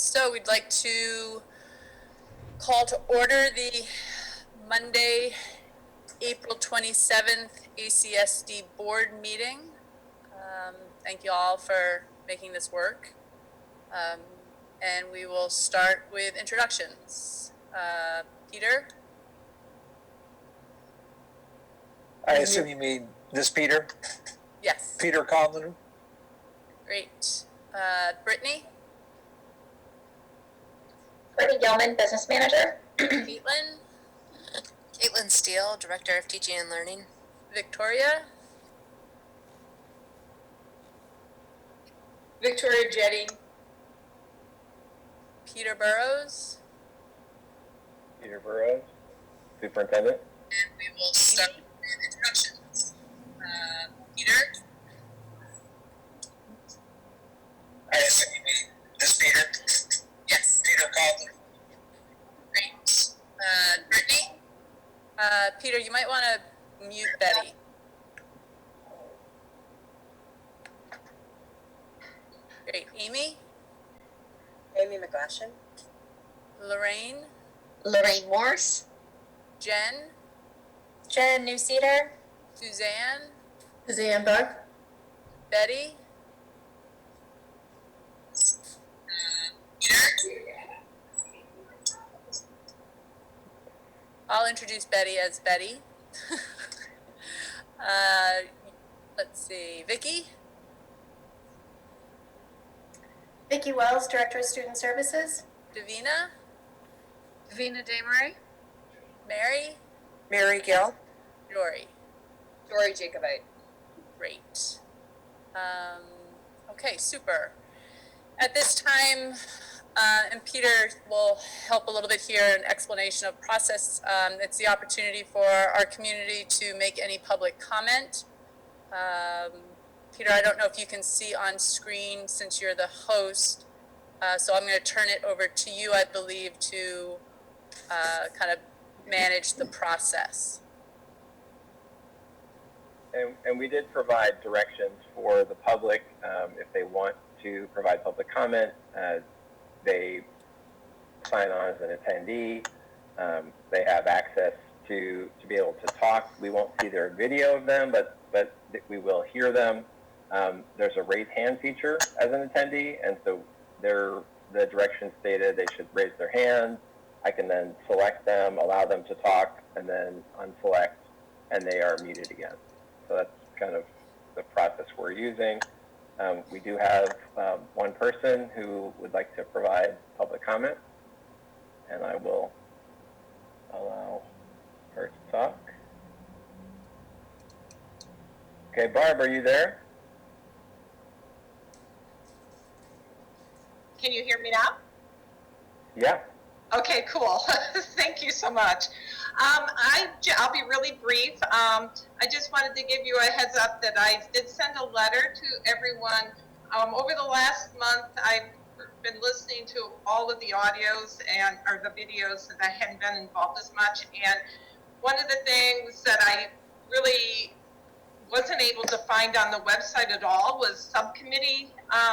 So we'd like to call to order the Monday, April 27th ACSD board meeting. Thank you all for making this work. And we will start with introductions. Peter? I assume you mean this Peter? Yes. Peter Conlon? Great. Brittany? Brittany Gilman, Business Manager. Caitlin? Caitlin Steele, Director of Teaching and Learning. Victoria? Victoria Jetty. Peter Burrows? Peter Burrows, Superintendent. And we will start with introductions. Peter? I assume you mean this Peter? Yes. Peter Conlon? Great. Brittany? Peter, you might want to mute Betty. Great. Amy? Amy McGlashan. Lorraine? Lorraine Morse. Jen? Jen Newceder. Suzanne? Suzanne Buck. Betty? I'll introduce Betty as Betty. Let's see, Vicki? Vicki Wells, Director of Student Services. Davina? Davina Desmarais. Mary? Mary Gill. Jory? Jory Jacobite. Great. Okay, super. At this time, and Peter will help a little bit here, an explanation of process. It's the opportunity for our community to make any public comment. Peter, I don't know if you can see on screen since you're the host, so I'm going to turn it over to you, I believe, to kind of manage the process. And we did provide directions for the public if they want to provide public comment. They sign on as an attendee. They have access to be able to talk. We won't see their video of them, but we will hear them. There's a raise hand feature as an attendee, and so the directions stated they should raise their hand. I can then select them, allow them to talk, and then unselect, and they are muted again. So that's kind of the process we're using. We do have one person who would like to provide public comment, and I will allow her to talk. Okay, Barb, are you there? Can you hear me now? Yeah. Okay, cool. Thank you so much. I'll be really brief. I just wanted to give you a heads up that I did send a letter to everyone. Over the last month, I've been listening to all of the audios or the videos, and I hadn't been involved as much. And one of the things that I really wasn't able to find on the website at all was subcommittee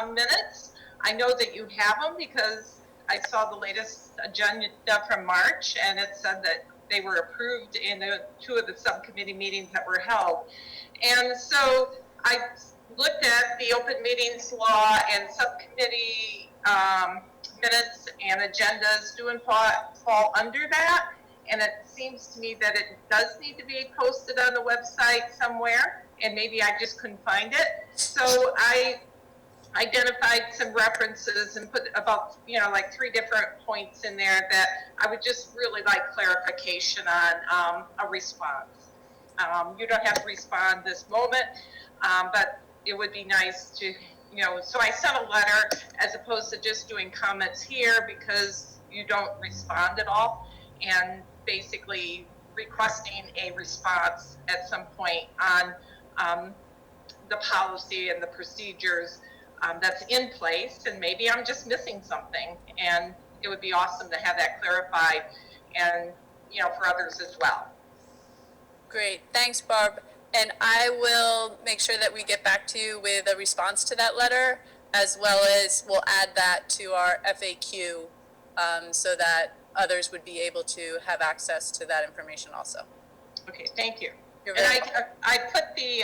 minutes. I know that you have them because I saw the latest agenda from March, and it said that they were approved in two of the subcommittee meetings that were held. And so I looked at the open meetings law, and subcommittee minutes and agendas do in fall under that. And it seems to me that it does need to be posted on the website somewhere, and maybe I just couldn't find it. So I identified some references and put about, like 3 different points in there that I would just really like clarification on a response. You don't have to respond this moment, but it would be nice to, so I sent a letter as opposed to just doing comments here because you don't respond at all, and basically requesting a response at some point on the policy and the procedures that's in place, and maybe I'm just missing something, and it would be awesome to have that clarified, and for others as well. Great, thanks, Barb. And I will make sure that we get back to you with a response to that letter. as well as we'll add that to our FAQ so that others would be able to have access to that information also. Okay, thank you. You're And very welcome. I put the,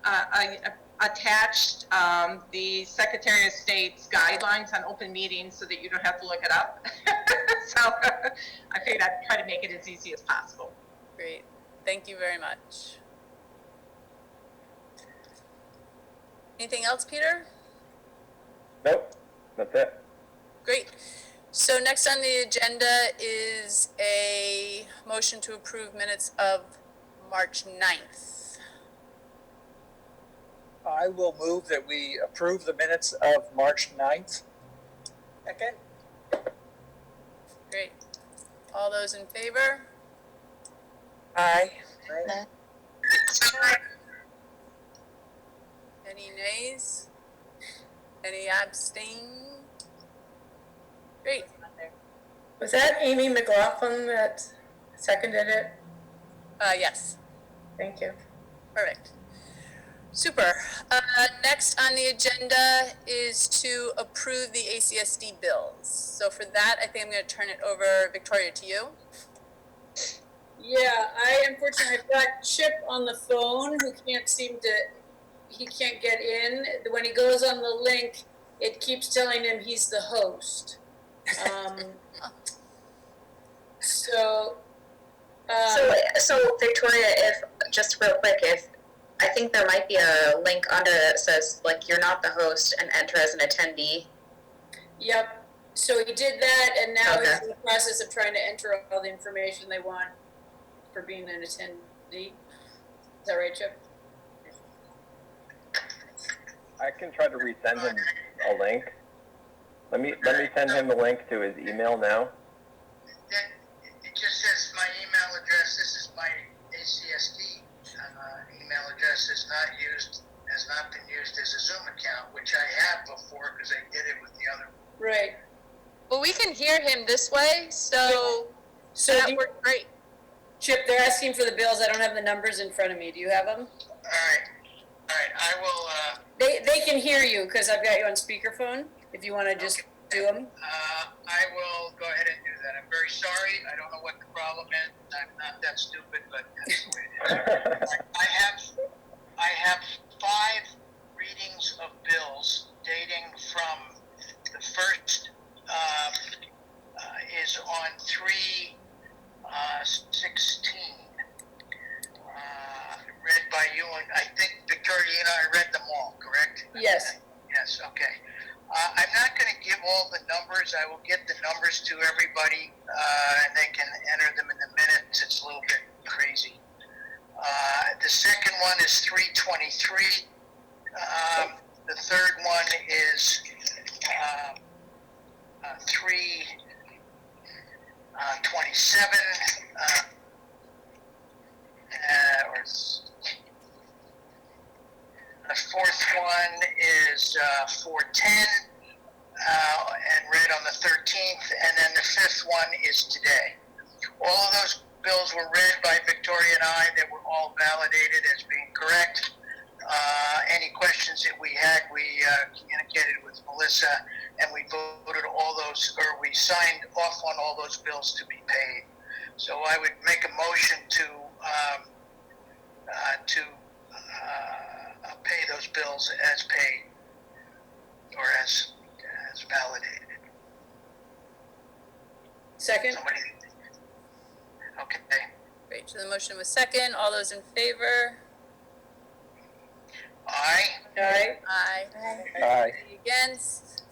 I attached the Secretary of State's guidelines on open meetings so that you don't have to look it up. So I figured I'd try to make it as easy as possible. Great. Thank you very much. Anything else, Peter? Nope, that's it. Great. So next on the agenda is a motion to approve minutes of March 9th. I will move that we approve the minutes of March 9th. Second. Great. All those in favor? Aye. Any nays? Any abstain? Great. Was that Amy McLaughlin that seconded it? Yes. Thank you. Perfect. Super. Next on the agenda is to approve the ACSD bills. So for that, I think I'm going to turn it over, Victoria, to you. Yeah, unfortunately, I've got Chip on the phone who he can't get in. When he goes on the link, it keeps telling him he's the host. So Victoria, if, just real quick, I think there might be a link under that says, like, you're not the host and enter as an attendee. Yep, so he did that, and now Okay. he's in the process of trying to enter all the information they want for being an attendee. Is that right, Chip? I can try to resend him a link. Let me send him a link to his email now. It just says my email address. This is my ACSD email address has not been used as a Zoom account, which I have before because I did it with the other. Right. Well, we can hear him this way, so that worked great. Chip, they're asking for the bills. I don't have the numbers in front of me. Do you have them? All right. I will. They can hear you because I've got you on speakerphone. If you want to just do them. I will go ahead and do that. I'm very sorry. I don't know what the problem is. I'm not that stupid, but that's the way it is. I have 5 readings of bills dating from the first is on 3/16. Read by you, and I think Victoria, you and I read them all, correct? Yes. Yes, okay. I'm not going to give all the numbers. I will get the numbers to everybody, and they can enter them in the minutes. It's a little bit crazy. The second one is 323. The third one is 327. The fourth one is 410, and read on the 13th, and then the fifth one is today. All of those bills were read by Victoria and I. They were all validated as being correct. Any questions that we had, we communicated with Melissa, and we voted all those, or we signed off on all those bills to be paid. So I would make a motion to pay those bills as paid or as validated. Second. Somebody? Okay. Great. So the motion was second. All those in favor? Aye. Aye. Aye. Aye. Any against?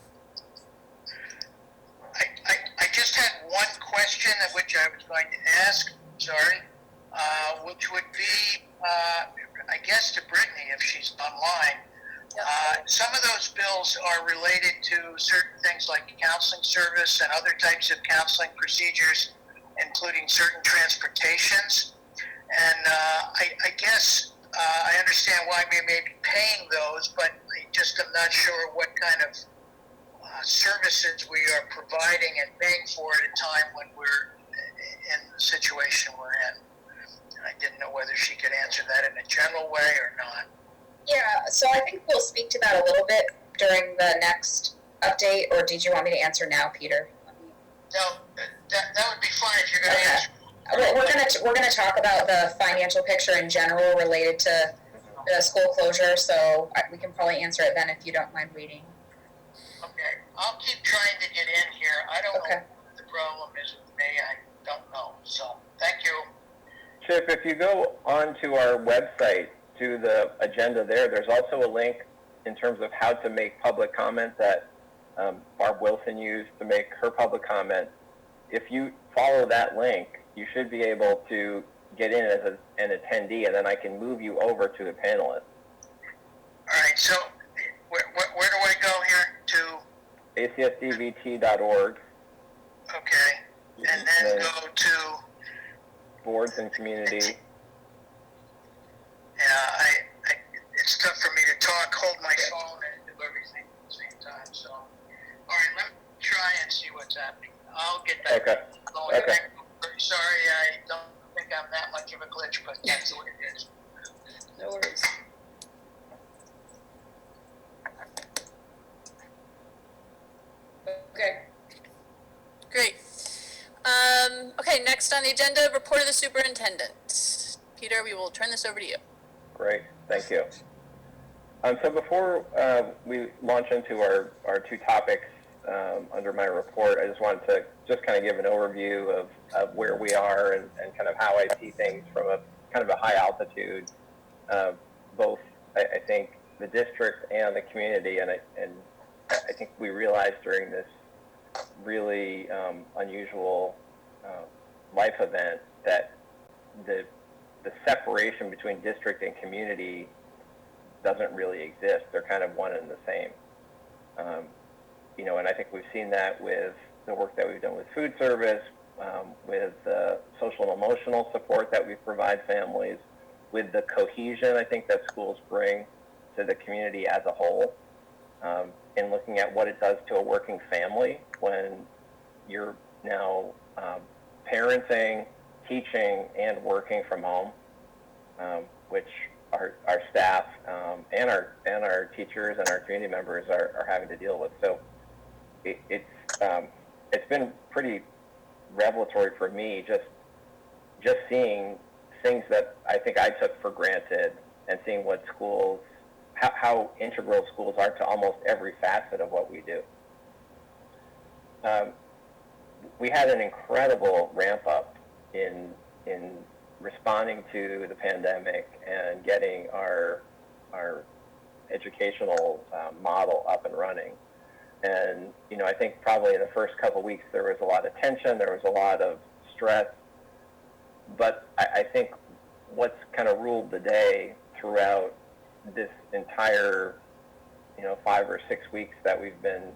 I just had one question which I was going to ask, sorry, which would be, I guess to Brittany if she's online. Some of those bills are related to certain things like counseling service and other types of counseling procedures, including certain transportations. And I guess I understand why we may be paying those, but I just am not sure what kind of services we are providing and paying for at a time when we're in the situation we're in. And I didn't know whether she could answer that in a general way or not. Yeah, so I think we'll speak to that a little bit during the next update, or did you want me to answer now, Peter? No, that would be fine if you're going to answer. We're gonna talk about the financial picture in general related to the school closure, so we can probably answer it then if you don't mind waiting. Okay, I'll keep trying to get in here. I don't know what the problem is with me. I don't know. So, thank you. Chip, if you go onto our website to the agenda there's also a link in terms of how to make public comment that Barb Wilson used to make her public comment. If you follow that link, you should be able to get in as an attendee, and then I can move you over to a panelist. All right, so where do I go here? To acsdvt.org. Okay, and then go to boards and community. Yeah, it's tough for me to talk, hold my phone, and do everything at the same time. So, all right, let me try and see what's happening. I'll get that. Okay. Okay. Sorry, I don't think I'm that much of a glitch, but that's the way it is. No worries. Okay. Great. Okay, next on the agenda, report of the superintendent. Peter, we will turn this over to you. Great, thank you. So before we launch into our two topics under my report, I just wanted to just kind of give an overview of where we are and kind of how I see things from a kind of a high altitude, both I think the district and the community, and I think we realized during this really unusual life event that the separation between district and community doesn't really exist. They're kind of one and the same. And I think we've seen that with the work that we've done with food service, with the social and emotional support that we provide families, with the cohesion I think that schools bring to the community as a whole, and looking at what it does to a working family when you're now parenting, teaching, and working from home, which our staff and our teachers and our community members are having to deal with. So it's been pretty revelatory for me just seeing things that I think I took for granted and seeing what schools, how integral schools are to almost every facet of what we do. We had an incredible ramp up in responding to the pandemic and getting our educational model up and running. And, I think probably in the first couple of weeks there was a lot of tension, there was a lot of stress, but I think what's kind of ruled the day throughout this entire, 5 or 6 weeks that we've been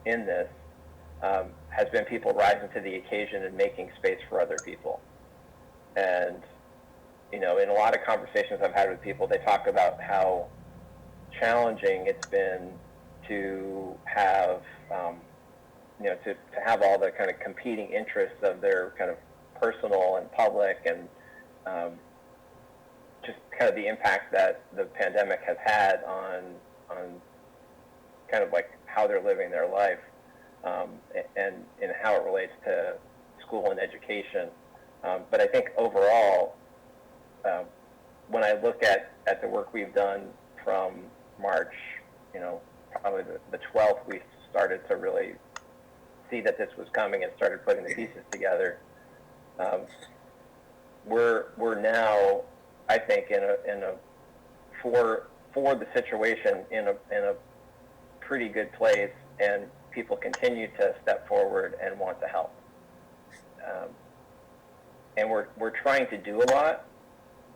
in this has been people rising to the occasion and making space for other people. And, in a lot of conversations I've had with people, they talk about how challenging it's been to have, to have all the kind of competing interests of their kind of personal and public and just kind of the impact that the pandemic has had on kind of like how they're living their life and how it relates to school and education. But I think overall, when I look at the work we've done from March, probably the 12th, we started to really see that this was coming and started putting the pieces together. We're now, I think, in a for the situation in a pretty good place, and people continue to step forward and want to help. And we're trying to do a lot.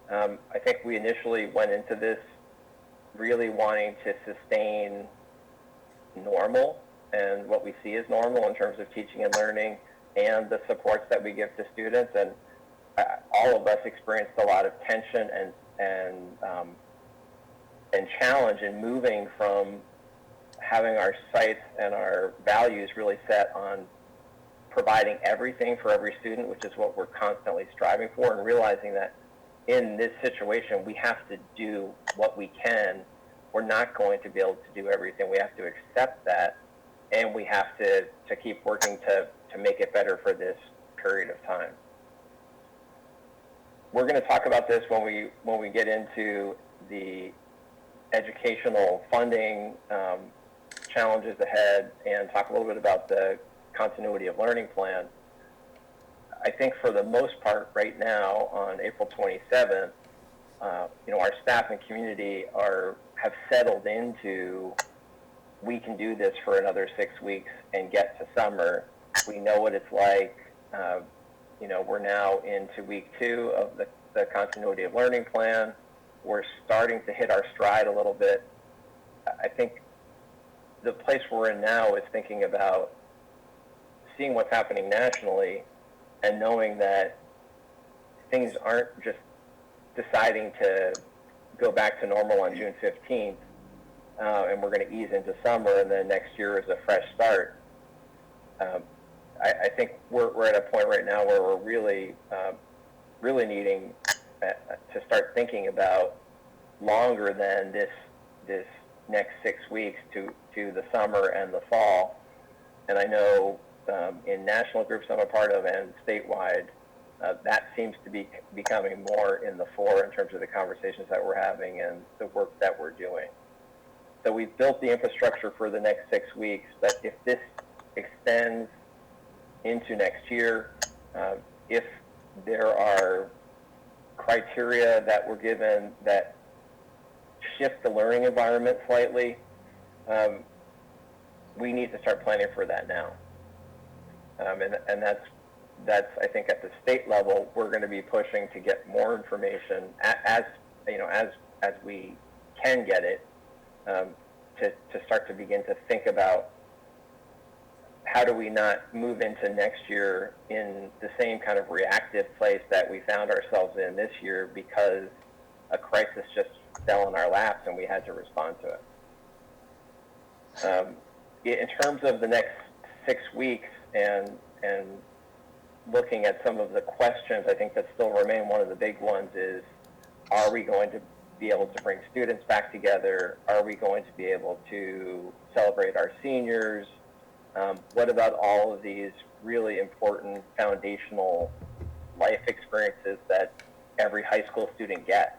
I think we initially went into this really wanting to sustain normal and what we see as normal in terms of teaching and learning and the supports that we give to students. And all of us experienced a lot of tension and challenge in moving from having our sights and our values really set on providing everything for every student, which is what we're constantly striving for, and realizing that in this situation we have to do what we can we're not going to be able to do everything. We have to accept that, and we have to keep working to make it better for this period of time. We're going to talk about this when we get into the educational funding challenges ahead and talk a little bit about the continuity of learning plan. I think for the most part right now on April 27th, our staff and community have settled into, we can do this for another 6 weeks and get to summer. We know what it's like. We're now into week 2 of the continuity of learning plan. We're starting to hit our stride a little bit. I think the place we're in now is thinking about seeing what's happening nationally and knowing that things aren't just deciding to go back to normal on June 15th, and we're going to ease into summer, and then next year is a fresh start. I think we're at a point right now where we're really needing to start thinking about longer than this next 6 weeks to the summer and the fall. And I know in national groups I'm a part of and statewide, that seems to be becoming more in the fore in terms of the conversations that we're having and the work that we're doing. So we've built the infrastructure for the next 6 weeks, but if this extends into next year, if there are criteria that we're given that shift the learning environment slightly, we need to start planning for that now. And that's I think at the state level, we're going to be pushing to get more information as we can get it, to start to begin to think about how do we not move into next year in the same kind of reactive place that we found ourselves in this year because a crisis just fell in our laps and we had to respond to it. In terms of the next 6 weeks and looking at some of the questions, I think that still remain one of the big ones is, are we going to be able to bring students back together? Are we going to be able to celebrate our seniors? What about all of these really important foundational life experiences that every high school student gets?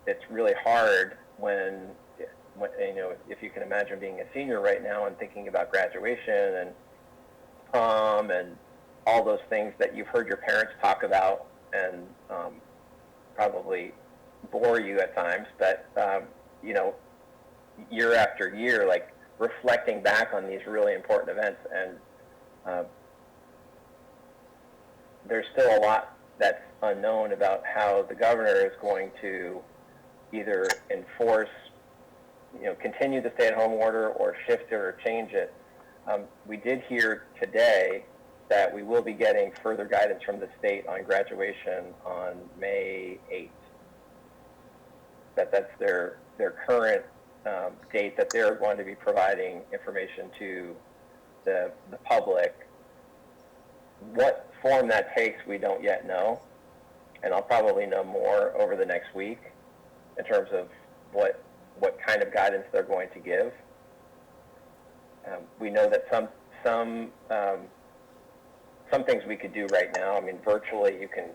It's really hard when if you can imagine being a senior right now and thinking about graduation and prom and all those things that you've heard your parents talk about and probably bore you at times, but year after year, like reflecting back on these really important events, and there's still a lot that's unknown about how the governor is going to either enforce, continue the stay-at-home order or shift it or change it. We did hear today that we will be getting further guidance from the state on graduation on May 8th. That's their current date that they're going to be providing information to the public. What form that takes, we don't yet know, and I'll probably know more over the next week in terms of what kind of guidance they're going to give. We know that some things we could do right now. I mean, virtually you can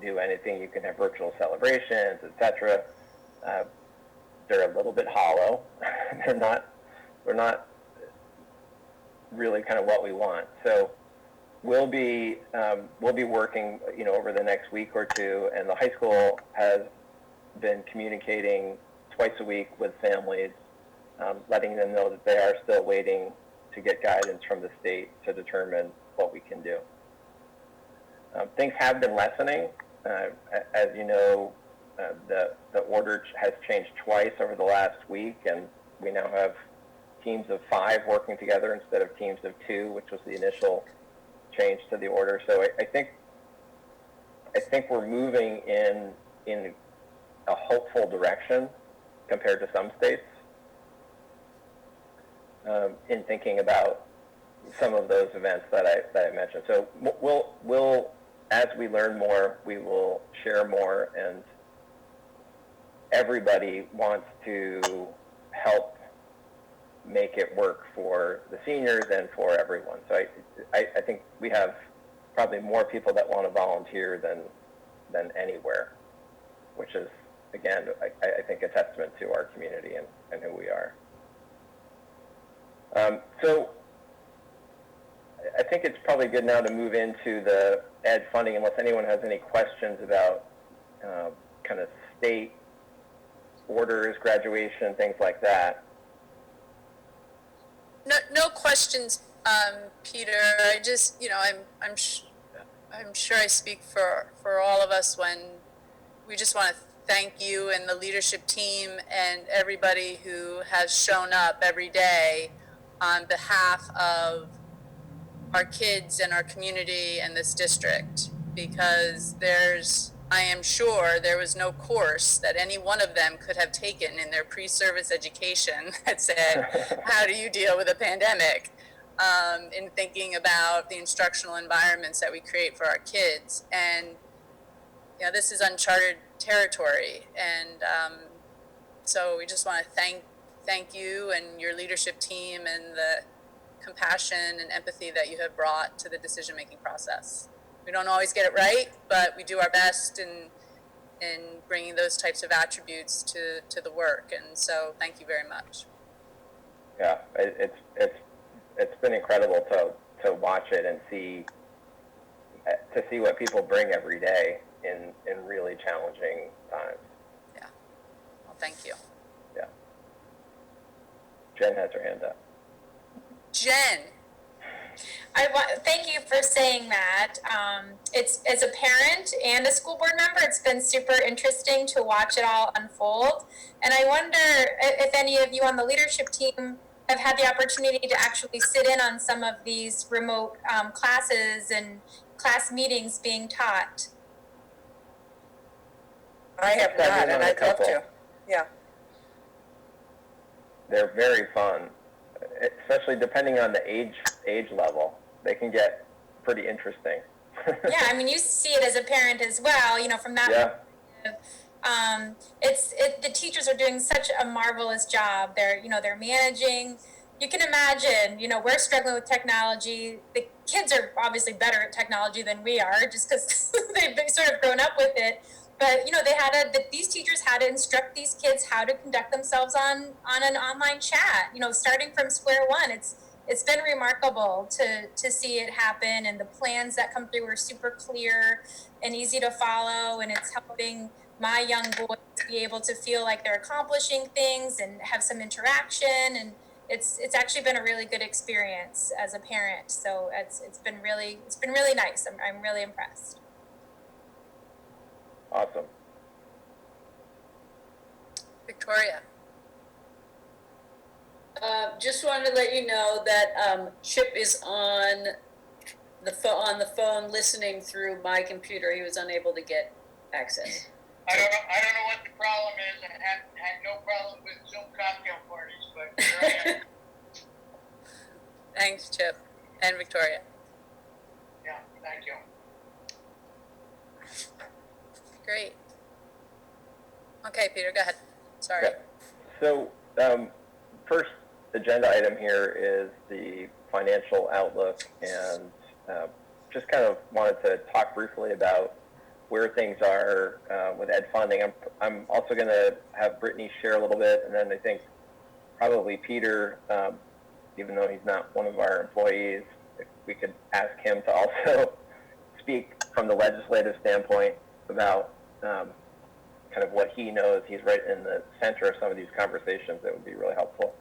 do anything. You can have virtual celebrations, etc. They're a little bit hollow. They're not really kind of what we want. So we'll be working, over the next week or two, and the high school has been communicating twice a week with families, letting them know that they are still waiting to get guidance from the state to determine what we can do. Things have been lessening. As you know, the order has changed twice over the last week, and we now have teams of 5 working together instead of teams of 2, which was the initial change to the order. So I think we're moving in a hopeful direction compared to some states in thinking about some of those events that I mentioned. So we'll as we learn more, we will share more, and everybody wants to help make it work for the seniors and for everyone. So I think we have probably more people that want to volunteer than anywhere, which is, again, I think a testament to our community and who we are. So I think it's probably good now to move into the ed funding, unless anyone has any questions about kind of state orders, graduation, things like that. No questions, Peter. I just, I'm sure I speak for all of us when we just want to thank you and the leadership team and everybody who has shown up every day on behalf of our kids and our community and this district, because I am sure there was no course that any one of them could have taken in their pre-service education that said, how do you deal with a pandemic? In thinking about the instructional environments that we create for our kids. And, this is uncharted territory. And so we just want to thank you and your leadership team and the compassion and empathy that you have brought to the decision-making process. We don't always get it right, but we do our best in bringing those types of attributes to the work. And so thank you very much. Yeah, it's been incredible to watch it and see what people bring every day in really challenging times. Yeah. Well, thank you. Yeah. Jen has her hand up. Jen. Thank you for saying that. It's, as a parent and a school board member, it's been super interesting to watch it all unfold. And I wonder if any of you on the leadership team have had the opportunity to actually sit in on some of these remote classes and class meetings being taught. I have not, and I'd love to. Yeah. They're very fun, especially depending on the age level. They can get pretty interesting. Yeah, I mean, you see it as a parent as well, from that perspective. The teachers are doing such a marvelous job. They're managing. You can imagine, we're struggling with technology. The kids are obviously better at technology than we are, just because they've sort of grown up with it. But these teachers had to instruct these kids how to conduct themselves on an online chat. Starting from square one. It's been remarkable to see it happen, and the plans that come through are super clear and easy to follow, and it's helping my young boys be able to feel like they're accomplishing things and have some interaction, and it's actually been a really good experience as a parent. So it's been really nice. I'm really impressed. Awesome. Victoria. Just wanted to let you know that Chip is on the phone listening through my computer. He was unable to get access. I don't know what the problem is. I had no problem with Zoom cocktail parties, but here I am. Thanks, Chip and Victoria. Yeah, thank you. Great. Okay, Peter, go ahead. Sorry. Okay. So first agenda item here is the financial outlook, and just kind of wanted to talk briefly about where things are with ed funding. I'm also going to have Brittany share a little bit, and then I think probably Peter, even though he's not one of our employees, if we could ask him to also speak from the legislative standpoint about kind of what he knows. He's right in the center of some of these conversations. That would be really helpful.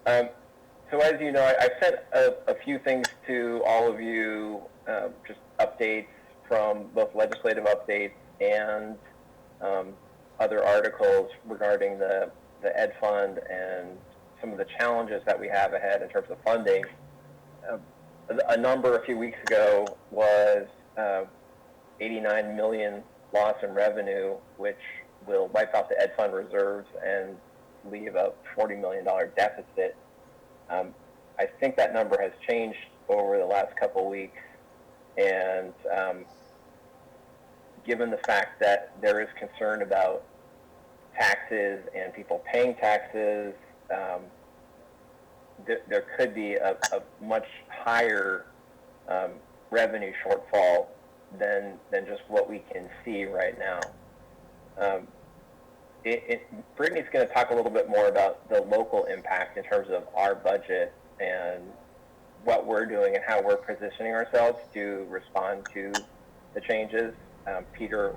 So as you know, I sent a few things to all of you, just updates from both legislative updates and other articles regarding the ed fund and some of the challenges that we have ahead in terms of funding. A number a few weeks ago was 89 million loss in revenue, which will wipe out the ed fund reserves and leave a $40 million deficit. I think that number has changed over the last couple of weeks, and given the fact that there is concern about taxes and people paying taxes, there could be a much higher revenue shortfall than just what we can see right now. Brittany's going to talk a little bit more about the local impact in terms of our budget and what we're doing and how we're positioning ourselves to respond to the changes. Peter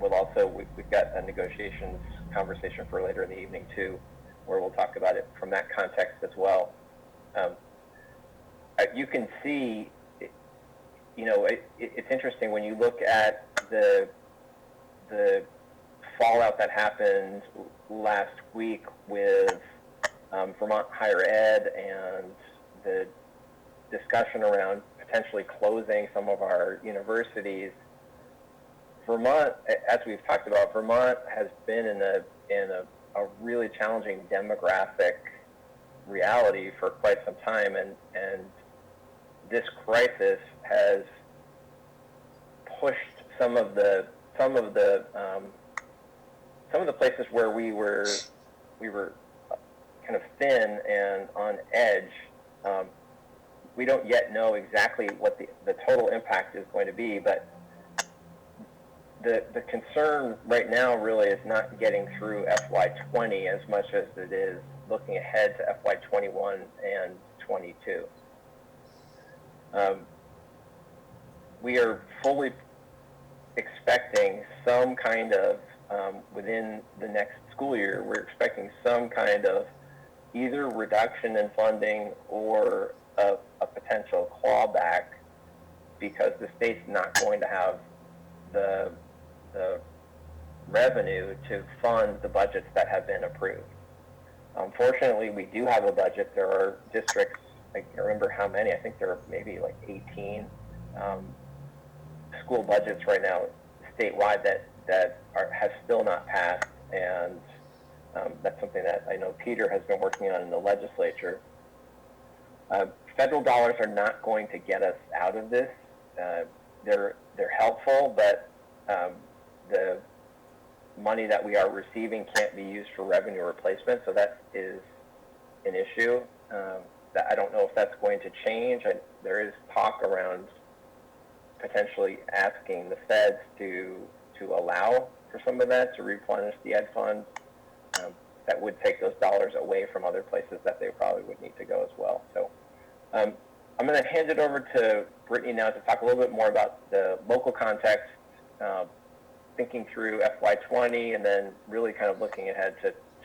will also, we've got a negotiations conversation for later in the evening too, where we'll talk about it from that context as well. You can see, it's interesting when you look at the fallout that happened last week with Vermont higher ed and the discussion around potentially closing some of our universities. Vermont, as we've talked about, Vermont has been in a really challenging demographic reality for quite some time, and this crisis has pushed some of the places where we were kind of thin and on edge. We don't yet know exactly what the total impact is going to be, but the concern right now really is not getting through FY20 as much as it is looking ahead to FY21 and 22. We are fully expecting some kind of, within the next school year, we're expecting some kind of either reduction in funding or a potential clawback, because the state's not going to have the revenue to fund the budgets that have been approved. Fortunately, we do have a budget. There are districts, I can't remember how many, I think there are maybe like 18 school budgets right now statewide that have still not passed, and that's something that I know Peter has been working on in the legislature. Federal dollars are not going to get us out of this. They're helpful, but the money that we are receiving can't be used for revenue replacement, so that is an issue. That I don't know if that's going to change. There is talk around potentially asking the feds to allow for some of that, to replenish the ed funds. That would take those dollars away from other places that they probably would need to go as well. So I'm going to hand it over to Brittany now to talk a little bit more about the local context, thinking through FY20, and then really kind of looking ahead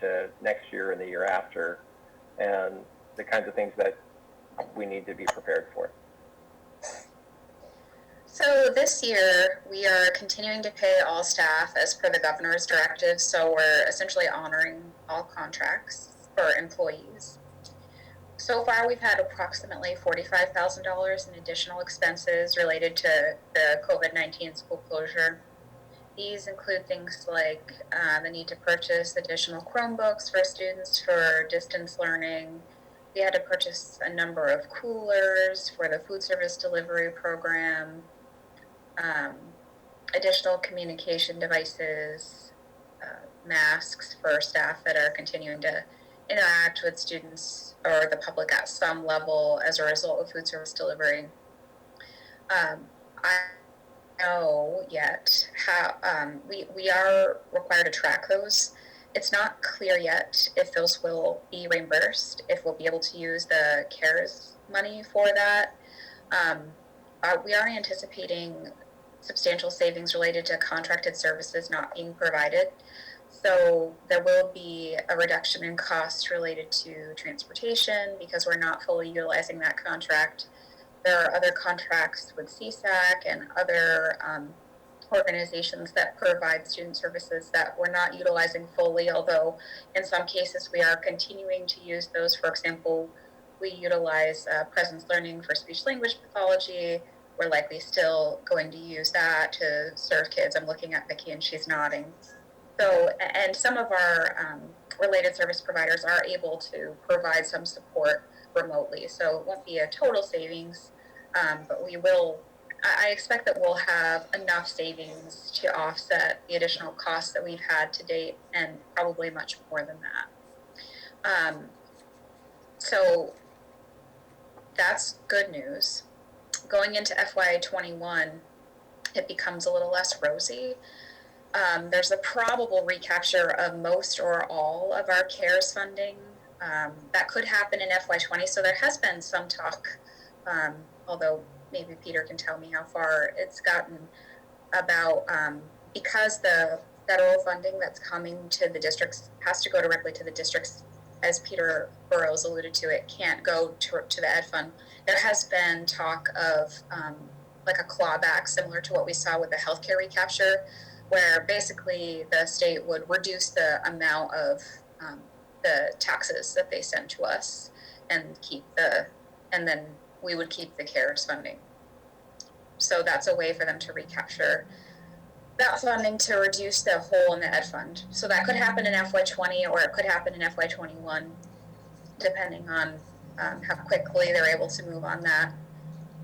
to next year and the year after, and the kinds of things that we need to be prepared for. So this year, we are continuing to pay all staff as per the governor's directive, so we're essentially honoring all contracts for employees. So far, we've had approximately $45,000 in additional expenses related to the COVID-19 school closure. These include things like the need to purchase additional Chromebooks for students for distance learning. We had to purchase a number of coolers for the food service delivery program, additional communication devices, masks for staff that are continuing to interact with students or the public at some level as a result of food service delivery. I know yet how we are required to track those. It's not clear yet if those will be reimbursed, if we'll be able to use the CARES money for that. We are anticipating substantial savings related to contracted services not being provided. So there will be a reduction in costs related to transportation because we're not fully utilizing that contract. There are other contracts with CSAC and other organizations that provide student services that we're not utilizing fully, although in some cases we are continuing to use those. For example, we utilize presence learning for speech language pathology. We're likely still going to use that to serve kids. I'm looking at Vicki and she's nodding. So, and some of our related service providers are able to provide some support remotely. So it won't be a total savings, but we will I expect that we'll have enough savings to offset the additional costs that we've had to date, and probably much more than that. So that's good news. Going into FY21, it becomes a little less rosy. There's a probable recapture of most or all of our CARES funding. That could happen in FY20. So there has been some talk, although maybe Peter can tell me how far it's gotten, about because the federal funding that's coming to the districts has to go directly to the districts, as Peter Burrows alluded to, it can't go to the ed fund. There has been talk of like a clawback similar to what we saw with the healthcare recapture, where basically the state would reduce the amount of the taxes that they send to us and then we would keep the CARES funding. So that's a way for them to recapture that funding to reduce the hole in the ed fund. So that could happen in FY20 or it could happen in FY21, depending on how quickly they're able to move on that.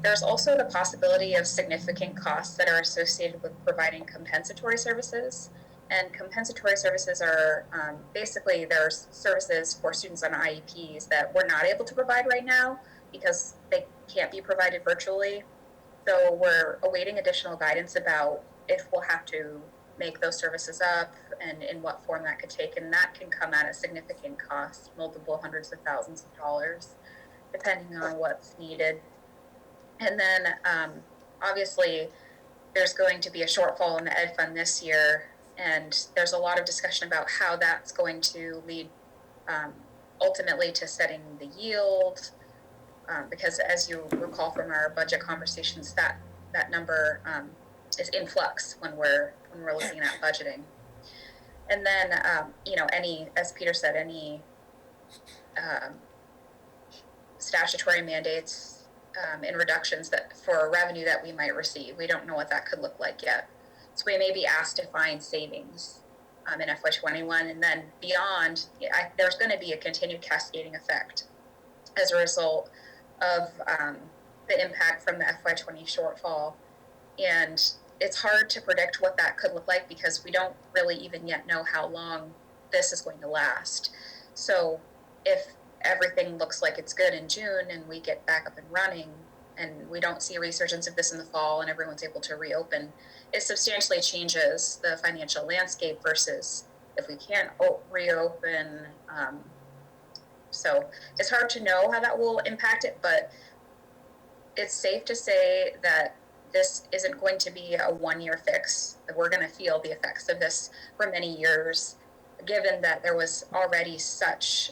There's also the possibility of significant costs that are associated with providing compensatory services. And compensatory services are basically there's services for students on IEPs that we're not able to provide right now because they can't be provided virtually. So we're awaiting additional guidance about if we'll have to make those services up and in what form that could take. And that can come at a significant cost, multiple hundreds of thousands of dollars, depending on what's needed. And then obviously there's going to be a shortfall in the ed fund this year, and there's a lot of discussion about how that's going to lead ultimately to setting the yield, because as you recall from our budget conversations, that number is in flux when we're looking at budgeting. And then any, as Peter said, any statutory mandates and reductions that for revenue that we might receive. We don't know what that could look like yet. So we may be asked to find savings in FY21, and then beyond, there's going to be a continued cascading effect as a result of the impact from the FY20 shortfall. And it's hard to predict what that could look like because we don't really even yet know how long this is going to last. So if everything looks like it's good in June and we get back up and running and we don't see a resurgence of this in the fall and everyone's able to reopen, it substantially changes the financial landscape versus if we can't reopen. So it's hard to know how that will impact it, but it's safe to say that this isn't going to be a one-year fix, that we're going to feel the effects of this for many years, given that there was already such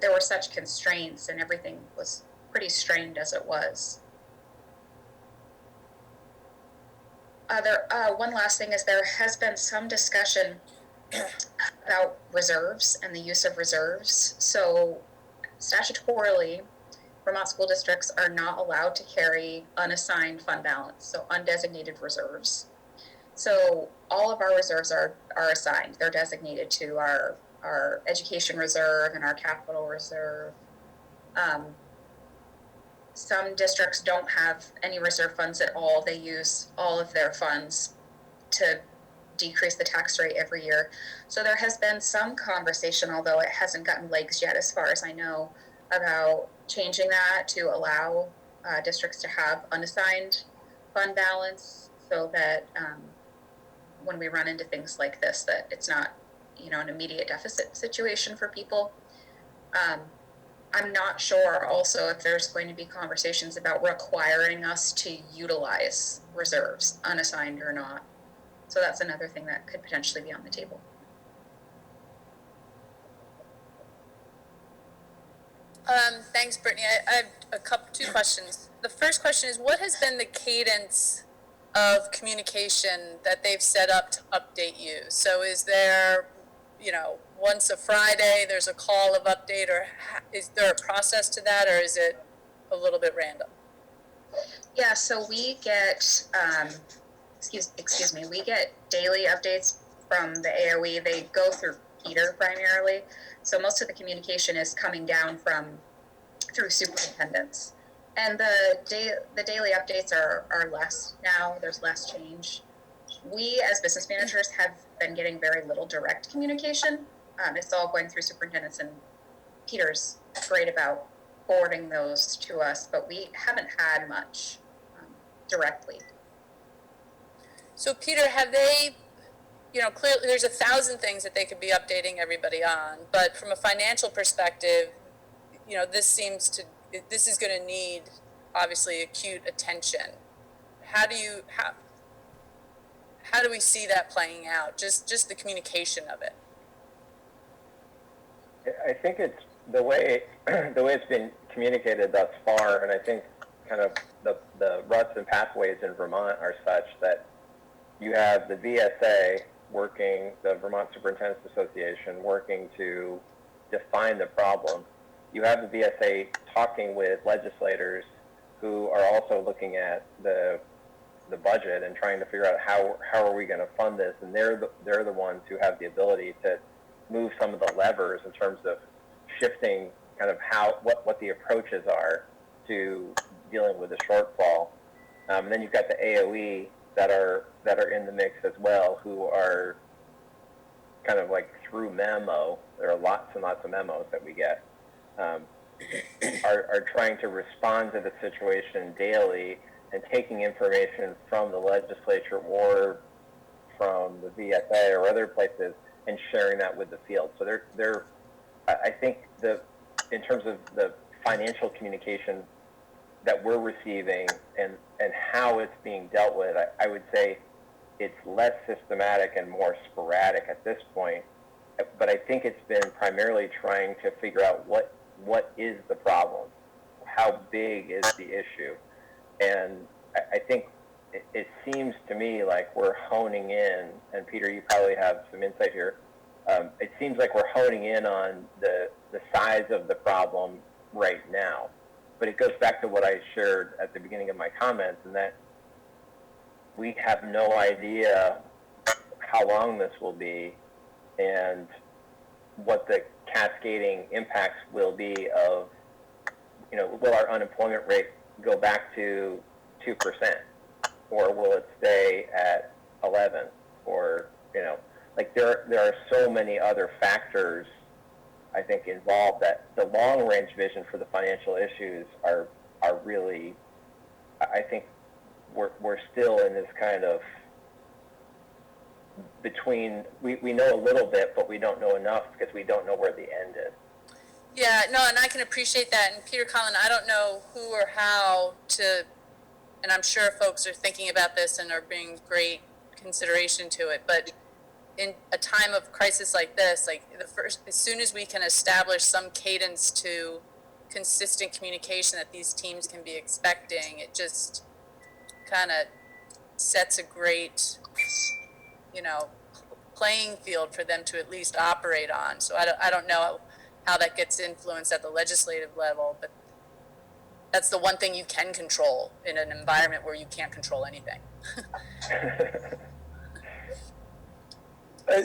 there were such constraints and everything was pretty strained as it was. One last thing is there has been some discussion about reserves and the use of reserves. So statutorily, Vermont school districts are not allowed to carry unassigned fund balance, so undesignated reserves. So all of our reserves are assigned. They're designated to our education reserve and our capital reserve. Some districts don't have any reserve funds at all. They use all of their funds to decrease the tax rate every year. So there has been some conversation, although it hasn't gotten legs yet as far as I know, about changing that to allow districts to have unassigned fund balance so that when we run into things like this, that it's not an immediate deficit situation for people. I'm not sure also if there's going to be conversations about requiring us to utilize reserves, unassigned or not. So that's another thing that could potentially be on the table. Thanks, Brittany. I have two questions. The first question is, what has been the cadence of communication that they've set up to update you? So is there, once a Friday, there's a call of update, or is there a process to that, or is it a little bit random? Yeah, so we get, excuse me, we get daily updates from the AOE. They go through Peter primarily. So most of the communication is coming down through superintendents. And the daily updates are less now. There's less change. We, as business managers, have been getting very little direct communication. It's all going through superintendents, and Peter's great about forwarding those to us, but we haven't had much directly. So Peter, have they, clearly there's 1,000 things that they could be updating everybody on, but from a financial perspective, this is going to need obviously acute attention. How do we see that playing out? Just the communication of it. I think it's the way it's been communicated thus far, and I think kind of the ruts and pathways in Vermont are such that you have the VSA working, the Vermont Superintendents Association, working to define the problem. You have the VSA talking with legislators who are also looking at the budget and trying to figure out how are we going to fund this, and they're the ones who have the ability to move some of the levers in terms of shifting kind of what the approaches are to dealing with the shortfall. And then you've got the AOE that are in the mix as well, who are kind of like through memo. There are lots and lots of memos that we get. Are trying to respond to the situation daily and taking information from the legislature or from the VSA or other places and sharing that with the field. So I think in terms of the financial communication that we're receiving and how it's being dealt with, I would say it's less systematic and more sporadic at this point. But I think it's been primarily trying to figure out what is the problem, how big is the issue, and I think it seems to me like we're honing in, and Peter, you probably have some insight here. It seems like we're honing in on the size of the problem right now, but it goes back to what I shared at the beginning of my comments, and that we have no idea how long this will be and what the cascading impacts will be of, will our unemployment rate go back to 2%, or will it stay at 11, or, there are so many other factors, I think, involved that the long range vision for the financial issues are really, I think we're still in this kind of between, we know a little bit, but we don't know enough because we don't know where the end is. Yeah, no, and I can appreciate that. And Peter, Colin, I don't know who or how to, and I'm sure folks are thinking about this and are bringing great consideration to it, but in a time of crisis like this, as soon as we can establish some cadence to consistent communication that these teams can be expecting, it just kind of sets a great, playing field for them to at least operate on. So I don't know how that gets influenced at the legislative level, but that's the one thing you can control in an environment where you can't control anything.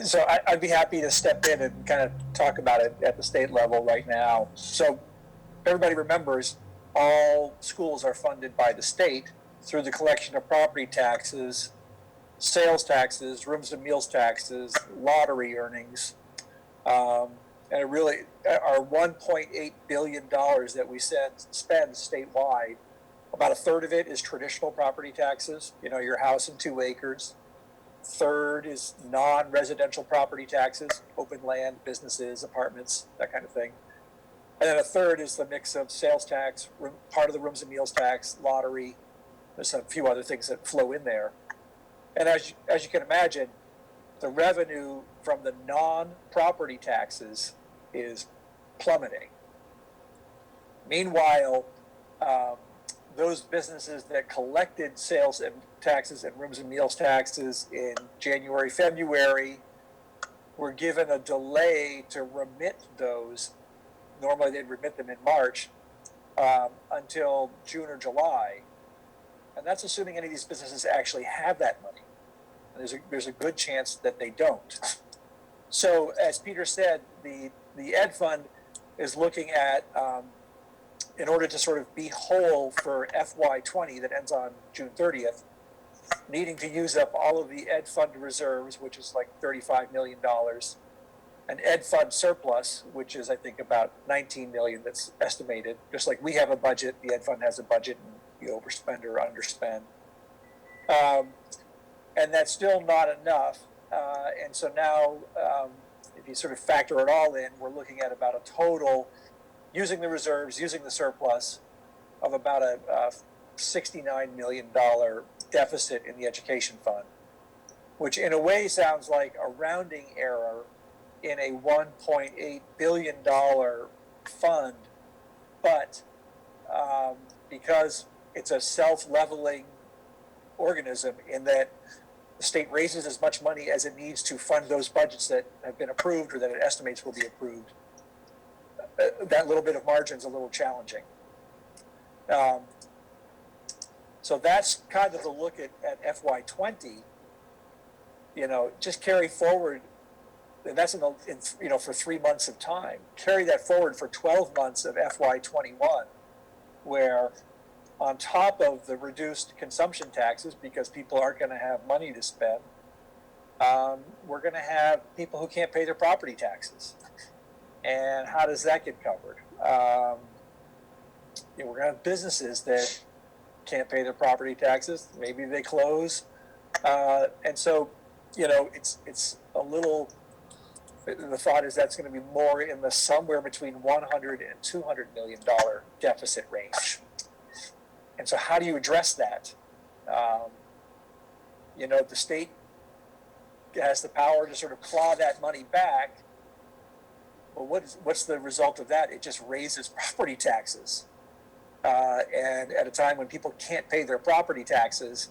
So I'd be happy to step in and kind of talk about it at the state level right now. So everybody remembers all schools are funded by the state through the collection of property taxes, sales taxes, rooms and meals taxes, lottery earnings, and it really, our $1.8 billion that we spend statewide, about a third of it is traditional property taxes, your house and 2 acres. Third is non-residential property taxes, open land, businesses, apartments, that kind of thing. And then a third is the mix of sales tax, part of the rooms and meals tax, lottery. There's a few other things that flow in there. And as you can imagine, the revenue from the non-property taxes is plummeting. Meanwhile, those businesses that collected sales and taxes and rooms and meals taxes in January, February, were given a delay to remit those. Normally they'd remit them in March until June or July. And that's assuming any of these businesses actually have that money. And there's a good chance that they don't. So as Peter said, the Ed Fund is looking at in order to sort of be whole for FY20 that ends on June 30th, needing to use up all of the ed fund reserves, which is like $35 million, an ed fund surplus, which is I think about 19 million that's estimated. Just like we have a budget, the ed fund has a budget, and you overspend or underspend. And that's still not enough. And so now, if you sort of factor it all in, we're looking at about a total, using the reserves, using the surplus, of about a $69 million deficit in the education fund, which in a way sounds like a rounding error in a $1.8 billion fund, but because it's a self-leveling organism in that the state raises as much money as it needs to fund those budgets that have been approved or that it estimates will be approved, that little bit of margin is a little challenging. So that's kind of the look at FY20. Just carry forward, and that's for 3 months of time. Carry that forward for 12 months of FY21, where on top of the reduced consumption taxes, because people aren't going to have money to spend, we're going to have people who can't pay their property taxes. And how does that get covered? We're going to have businesses that can't pay their property taxes. Maybe they close. And so, it's a little, the thought is that's going to be more in the somewhere between $100 and $200 million deficit range. And so how do you address that? The state has the power to sort of claw that money back. Well, what's the result of that? It just raises property taxes. And at a time when people can't pay their property taxes,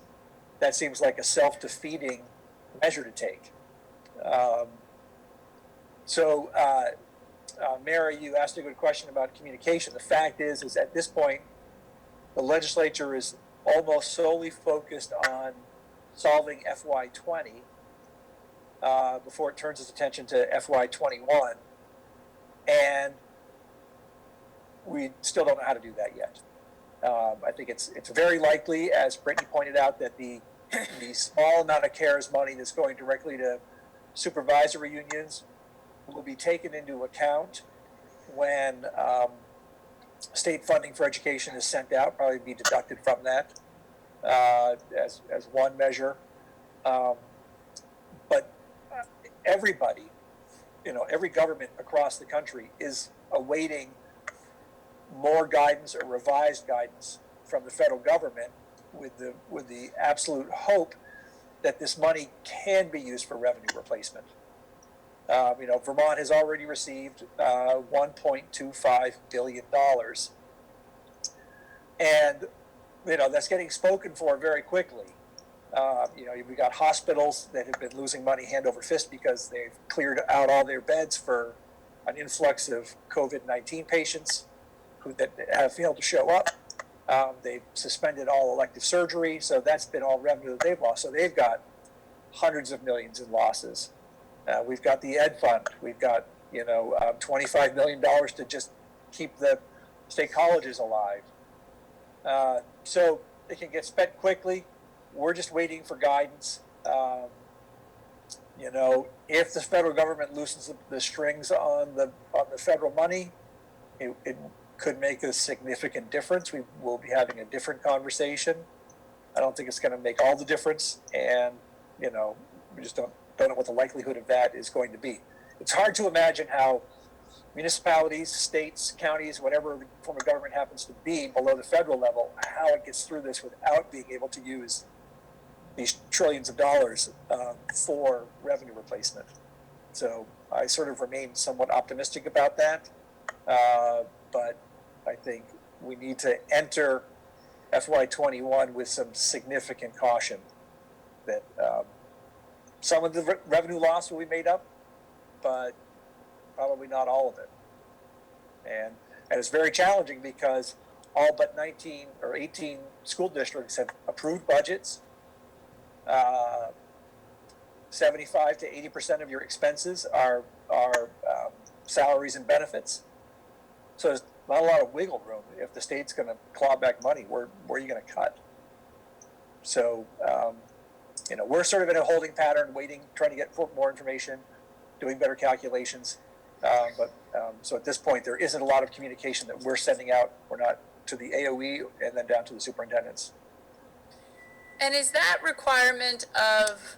that seems like a self-defeating measure to take. Mary, you asked a good question about communication. The fact is at this point, the legislature is almost solely focused on solving FY20 before it turns its attention to FY21. And we still don't know how to do that yet. I think it's very likely, as Brittany pointed out, that the small amount of CARES money that's going directly to supervisory unions will be taken into account when state funding for education is sent out, probably be deducted from that as one measure. But everybody, every government across the country is awaiting more guidance or revised guidance from the federal government with the absolute hope that this money can be used for revenue replacement. Vermont has already received $1.25 billion. And, that's getting spoken for very quickly. We got hospitals that have been losing money hand over fist because they've cleared out all their beds for an influx of COVID-19 patients that have failed to show up. They've suspended all elective surgery, so that's been all revenue that they've lost. So they've got hundreds of millions in losses. We've got the ed fund. We've got $25 million to just keep the state colleges alive. So it can get spent quickly. We're just waiting for guidance. If the federal government loosens the strings on the federal money, it could make a significant difference. We will be having a different conversation. I don't think it's going to make all the difference, and we just don't know what the likelihood of that is going to be. It's hard to imagine how municipalities, states, counties, whatever the form of government happens to be below the federal level, how it gets through this without being able to use these trillions of dollars for revenue replacement. So I sort of remain somewhat optimistic about that, but I think we need to enter FY21 with some significant caution that some of the revenue loss will be made up, but probably not all of it. And it's very challenging because all but 19 or 18 school districts have approved budgets. 75 to 80% of your expenses are salaries and benefits. So not a lot of wiggle room. If the state's going to claw back money, where are you going to cut? So, we're sort of in a holding pattern, waiting, trying to get more information, doing better calculations. So at this point, there isn't a lot of communication that we're sending out. We're not to the AOE and then down to the superintendents. And is that requirement of,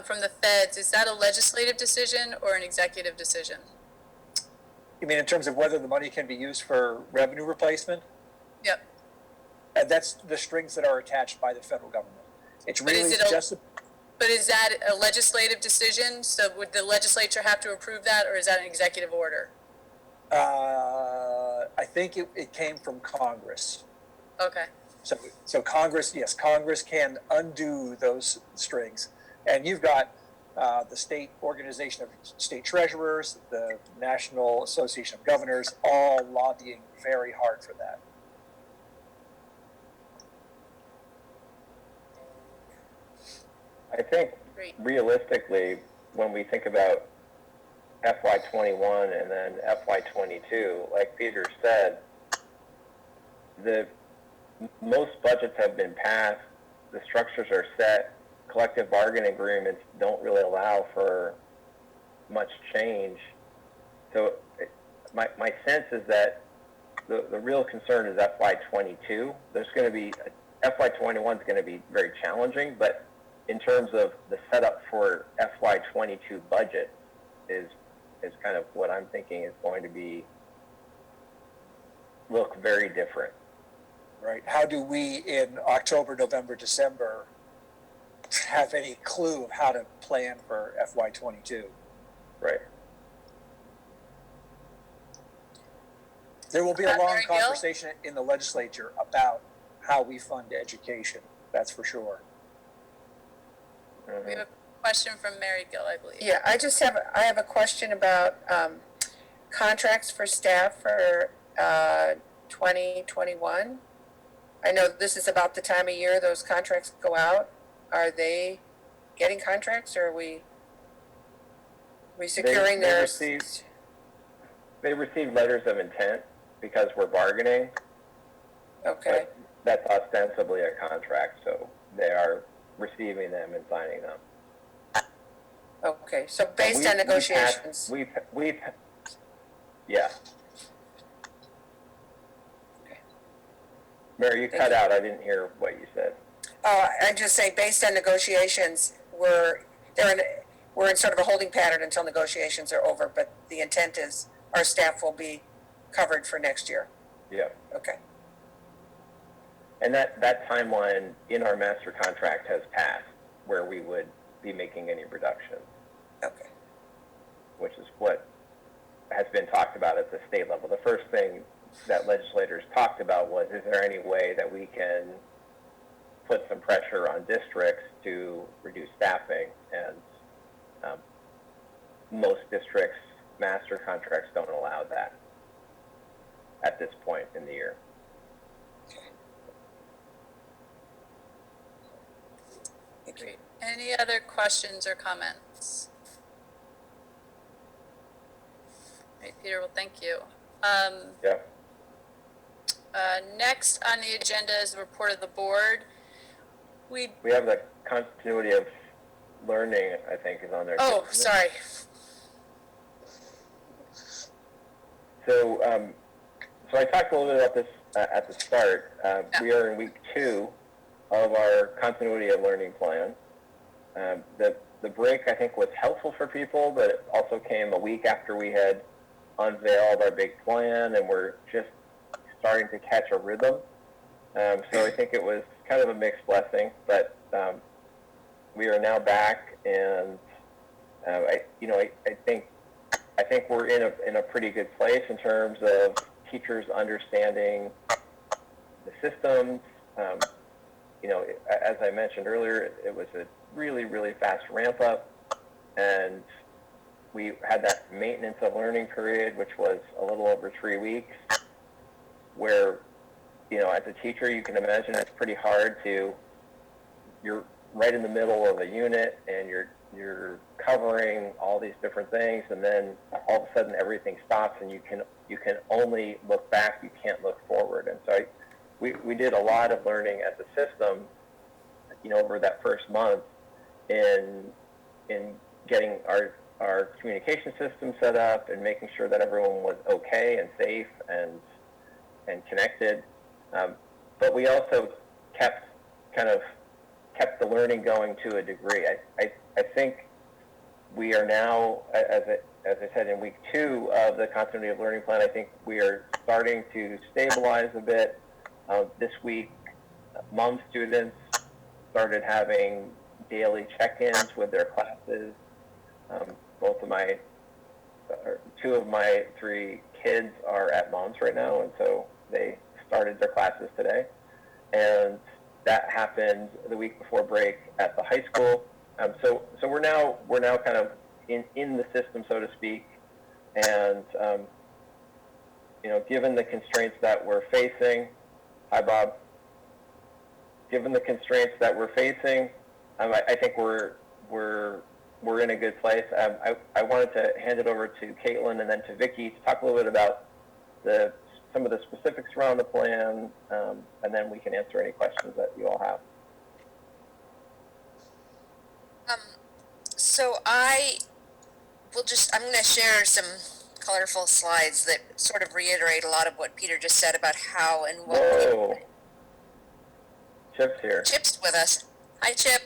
from the feds, is that a legislative decision or an executive decision? You mean in terms of whether the money can be used for revenue replacement? Yep. And that's the strings that are attached by the federal government. It's really But is that a legislative decision? So would the legislature have to approve that, or is that an executive order? I think it came from Congress. Okay. So Congress, yes, Congress can undo those strings. And you've got the state organization of state treasurers, the National Association of Governors, all lobbying very hard for that. I think realistically, when we think about FY21 and then FY22, like Peter said, most budgets have been passed, the structures are set, collective bargaining agreements don't really allow for much change. So my sense is that the real concern is FY22. There's going to be, FY21 is going to be very challenging, but in terms of the setup for FY22 budget is kind of what I'm thinking is going to look very different. Right. How do we in October, November, December have any clue of how to plan for FY22? Right. There will be a long conversation in the legislature about how we fund education. That's for sure. We have a question from Mary Gill, I believe. Yeah, I have a question about contracts for staff for 2021. I know this is about the time of year those contracts go out. Are they getting contracts, or are we securing theirs? They received letters of intent because we're bargaining. Okay. But that's ostensibly a contract, so they are receiving them and signing them. Okay, so based on negotiations. Yeah. Okay. Mary, you cut out. I didn't hear what you said. Oh, I'm just saying, based on negotiations, we're in sort of a holding pattern until negotiations are over, but the intent is our staff will be covered for next year. Yeah. Okay. And that timeline in our master contract has passed, where we would be making any reductions. Okay. Which is what has been talked about at the state level. The first thing that legislators talked about was, is there any way that we can put some pressure on districts to reduce staffing? And most districts' master contracts don't allow that at this point in the year. Great. Any other questions or comments? All right, Peter, well, thank you. Yeah. Next on the agenda is the report of the board. We have the continuity of learning, I think, is on there. Oh, sorry. So I talked a little bit about this at the start. We are in week 2 of our continuity of learning plan. The break, I think, was helpful for people, but it also came a week after we had unveiled our big plan, and we're just starting to catch a rhythm. So I think it was kind of a mixed blessing, but we are now back, and I think we're in a pretty good place in terms of teachers understanding the systems. As I mentioned earlier, it was a really, really fast ramp up, and we had that maintenance of learning period, which was a little over 3 weeks, where, as a teacher, you can imagine it's pretty hard you're right in the middle of a unit, and you're you're covering all these different things, and then all of a sudden everything stops, and you can only look back. You can't look forward. And so we did a lot of learning as a system, over that first month in getting our communication system set up and making sure that everyone was okay and safe and connected. But we also kept the learning going to a degree. I think we are now, as I said, in week 2 of the continuity of learning plan. I think we are starting to stabilize a bit. This week, MUM students started having daily check-ins with their classes. Two of my 3 kids are at MUMs right now, and so they started their classes today. And that happened the week before break at the high school. So we're now kind of in the system, so to speak. And given the constraints that we're facing, hi Bob. Given the constraints that we're facing, I think we're in a good place. I wanted to hand it over to Caitlin and then to Vicki to talk a little bit about some of the specifics around the plan, and then we can answer any questions that you all have. So I'm going to share some colorful slides that sort of reiterate a lot of what Peter just said about how and what. Whoa. Chip's here. Chip's with us. Hi, Chip.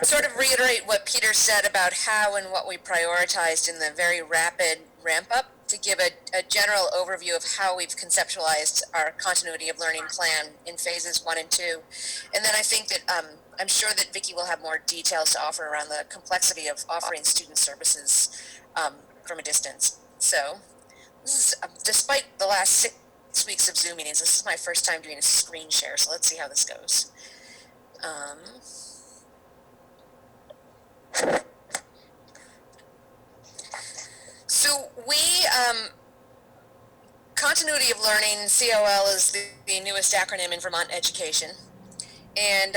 Sort of reiterate what Peter said about how and what we prioritized in the very rapid ramp up to give a general overview of how we've conceptualized our continuity of learning plan in phases 1 and 2. And then I think that I'm sure that Vicki will have more details to offer around the complexity of offering student services from a distance. So this is, despite the last 6 weeks of Zoom meetings, this is my first time doing a screen share, so let's see how this goes. So we, Continuity of Learning, COL, is the newest acronym in Vermont education. And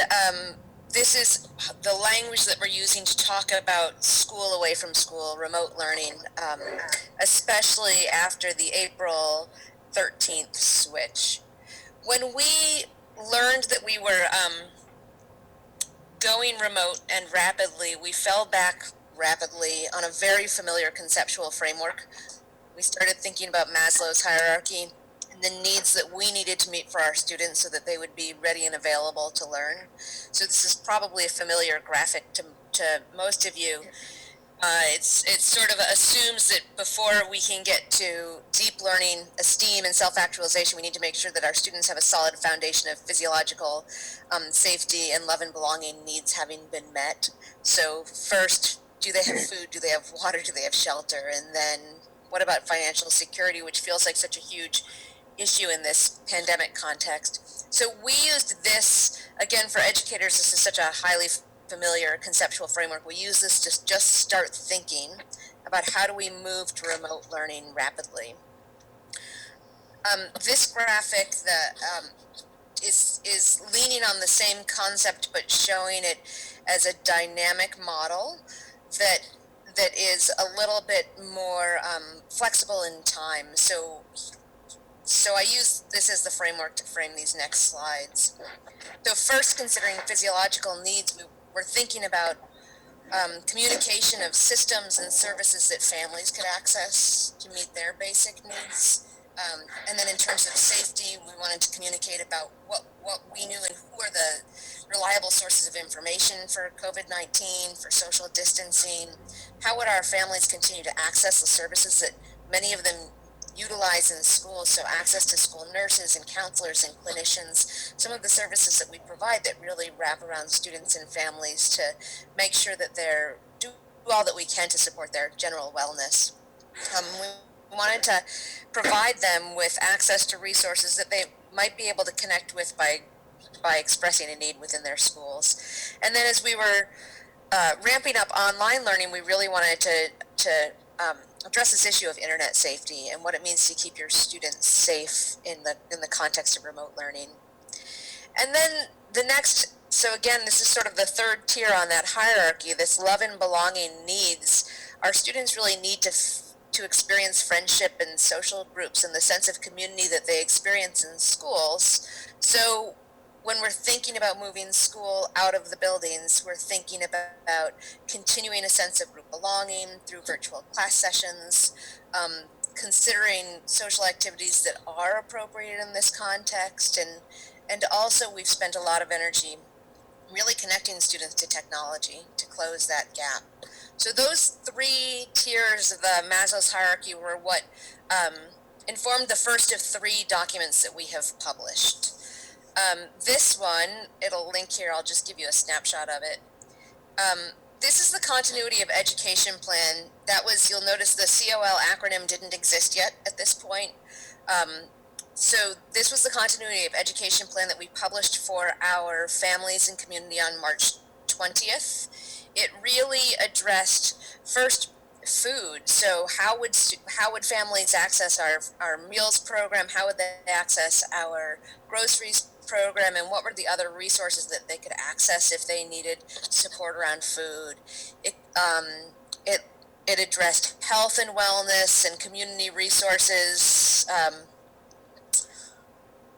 this is the language that we're using to talk about school away from school, remote learning, especially after the April 13th switch. When we learned that we were going remote and rapidly, we fell back rapidly on a very familiar conceptual framework. We started thinking about Maslow's hierarchy and the needs that we needed to meet for our students so that they would be ready and available to learn. So this is probably a familiar graphic to most of you. It sort of assumes that before we can get to deep learning, esteem, and self-actualization, we need to make sure that our students have a solid foundation of physiological safety and love and belonging needs having been met. So first, do they have food? Do they have water? Do they have shelter? And then what about financial security, which feels like such a huge issue in this pandemic context? So we used this, again, for educators, this is such a highly familiar conceptual framework. We use this to just start thinking about how do we move to remote learning rapidly. This graphic is leaning on the same concept but showing it as a dynamic model that is a little bit more flexible in time. So I use this as the framework to frame these next slides. So first, considering physiological needs, we're thinking about communication of systems and services that families could access to meet their basic needs. And then in terms of safety, we wanted to communicate about what we knew and who are the reliable sources of information for COVID-19, for social distancing. How would our families continue to access the services that many of them utilize in schools? So access to school nurses and counselors and clinicians, some of the services that we provide that really wrap around students and families to make sure that they're do all that we can to support their general wellness. We wanted to provide them with access to resources that they might be able to connect with by expressing a need within their schools. And then as we were ramping up online learning, we really wanted to address this issue of internet safety and what it means to keep your students safe in the context of remote learning. And then the next, so again, this is sort of the third tier on that hierarchy, this love and belonging needs. Our students really need to experience friendship and social groups and the sense of community that they experience in schools. So when we're thinking about moving school out of the buildings, we're thinking about continuing a sense of group belonging through virtual class sessions, considering social activities that are appropriate in this context, and also we've spent a lot of energy really connecting students to technology to close that gap. So those three tiers of the Maslow's hierarchy were what informed the first of three documents that we have published. This one, it'll link here, I'll just give you a snapshot of it. This is the continuity of education plan. That was, you'll notice the COL acronym didn't exist yet at this point. So this was the continuity of education plan that we published for our families and community on March 20th. It really addressed first food. So how would families access our meals program? How would they access our groceries program, and what were the other resources that they could access if they needed support around food? It addressed health and wellness and community resources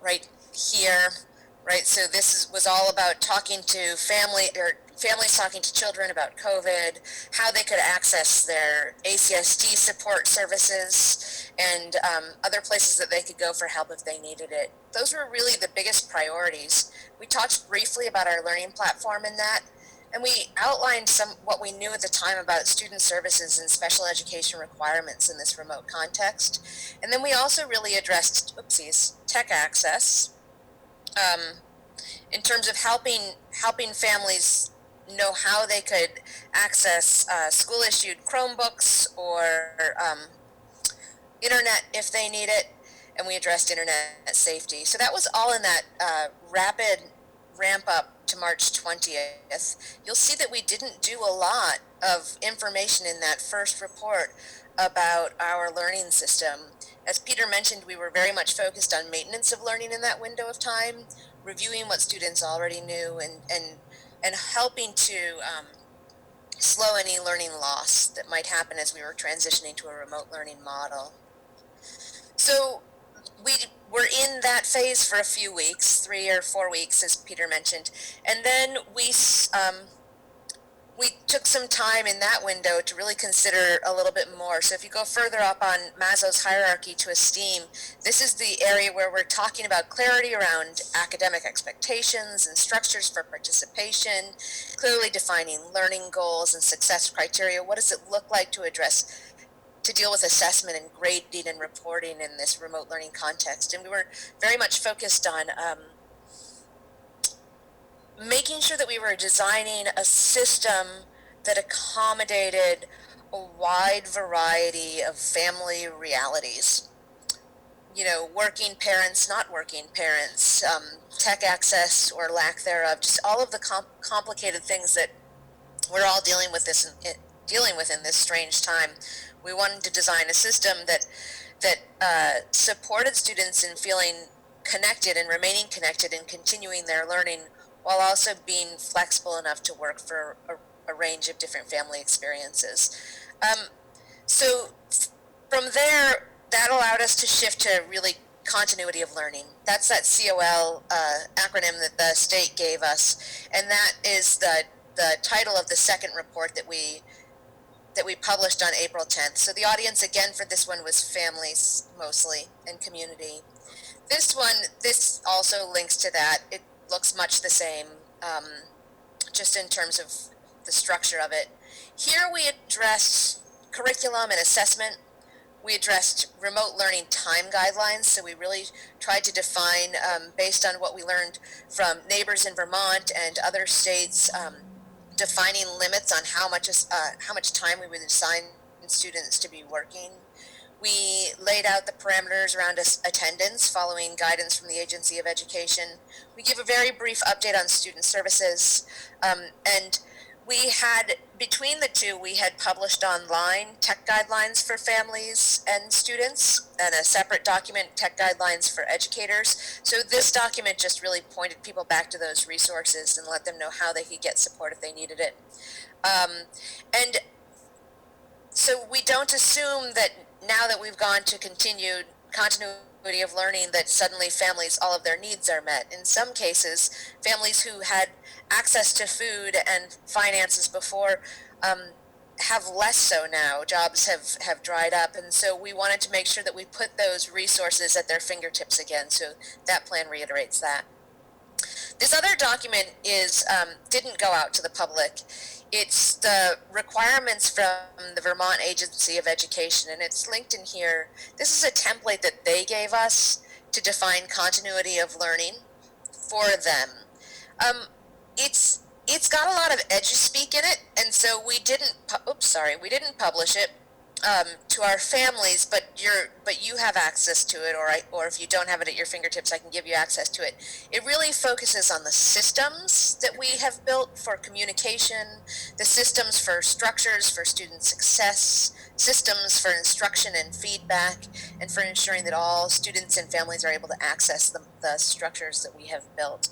right here, right? So this was all about talking to families talking to children about COVID, how they could access their ACSD support services, and other places that they could go for help if they needed it. Those were really the biggest priorities. We talked briefly about our learning platform in that, and we outlined what we knew at the time about student services and special education requirements in this remote context. And then we also really addressed, tech access in terms of helping families know how they could access school-issued Chromebooks or internet if they need it, and we addressed internet safety. So that was all in that rapid ramp up to March 20th. You'll see that we didn't do a lot of information in that first report about our learning system. As Peter mentioned, we were very much focused on maintenance of learning in that window of time, reviewing what students already knew, and helping to slow any learning loss that might happen as we were transitioning to a remote learning model. So we were in that phase for a few weeks, 3 or 4 weeks, as Peter mentioned, and then we took some time in that window to really consider a little bit more. So if you go further up on Maslow's hierarchy to esteem, this is the area where we're talking about clarity around academic expectations and structures for participation, clearly defining learning goals and success criteria. What does it look like to deal with assessment and grading and reporting in this remote learning context? And we were very much focused on making sure that we were designing a system that accommodated a wide variety of family realities. You know, working parents, not working parents, tech access or lack thereof, just all of the complicated things that we're all dealing with in this strange time. We wanted to design a system that supported students in feeling connected and remaining connected and continuing their learning, while also being flexible enough to work for a range of different family experiences. So from there, that allowed us to shift to really continuity of learning. That's that COL acronym that the state gave us, and that is the title of the second report that we published on April 10th. So the audience again for this one was families mostly and community. This also links to that. It looks much the same, just in terms of the structure of it. Here we addressed curriculum and assessment. We addressed remote learning time guidelines, so we really tried to define, based on what we learned from neighbors in Vermont and other states, defining limits on how much time we would assign students to be working. We laid out the parameters around attendance following guidance from the Agency of Education. We give a very brief update on student services, and we had, between the two, we had published online tech guidelines for families and students, and a separate document, tech guidelines for educators. So this document just really pointed people back to those resources and let them know how they could get support if they needed it. And so we don't assume that now that we've gone to continued continuity of learning that suddenly families, all of their needs are met. In some cases, families who had access to food and finances before have less so now. Jobs have dried up, and so we wanted to make sure that we put those resources at their fingertips again. So that plan reiterates that. This other document is didn't go out to the public. It's the requirements from the Vermont Agency of Education, and it's linked in here. This is a template that they gave us to define continuity of learning for them. It's got a lot of eduspeak in it, and so we didn't publish it to our families, but you have access to it, or if you don't have it at your fingertips, I can give you access to it. It really focuses on the systems that we have built for communication, the systems for structures for student success, systems for instruction and feedback, and for ensuring that all students and families are able to access the structures that we have built.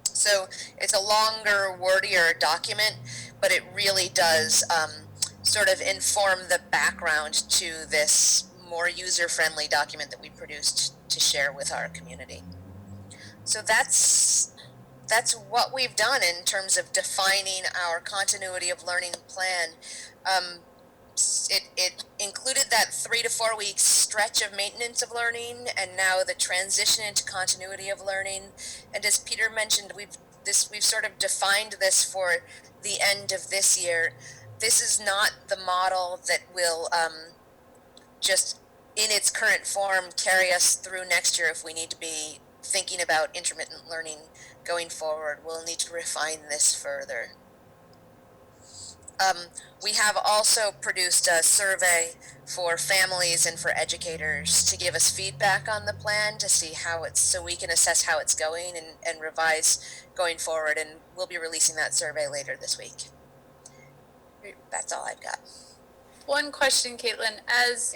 So it's a longer, wordier document, but it really does sort of inform the background to this more user-friendly document that we produced to share with our community. So that's what we've done in terms of defining our continuity of learning plan. It included that 3 to 4 week stretch of maintenance of learning, and now the transition into continuity of learning. And as Peter mentioned, we've sort of defined this for the end of this year. This is not the model that will just in its current form carry us through next year if we need to be thinking about intermittent learning going forward. We'll need to refine this further. We have also produced a survey for families and for educators to give us feedback on the plan to see how so we can assess how it's going and revise going forward, and we'll be releasing that survey later this week. That's all I've got. One question, Caitlin, as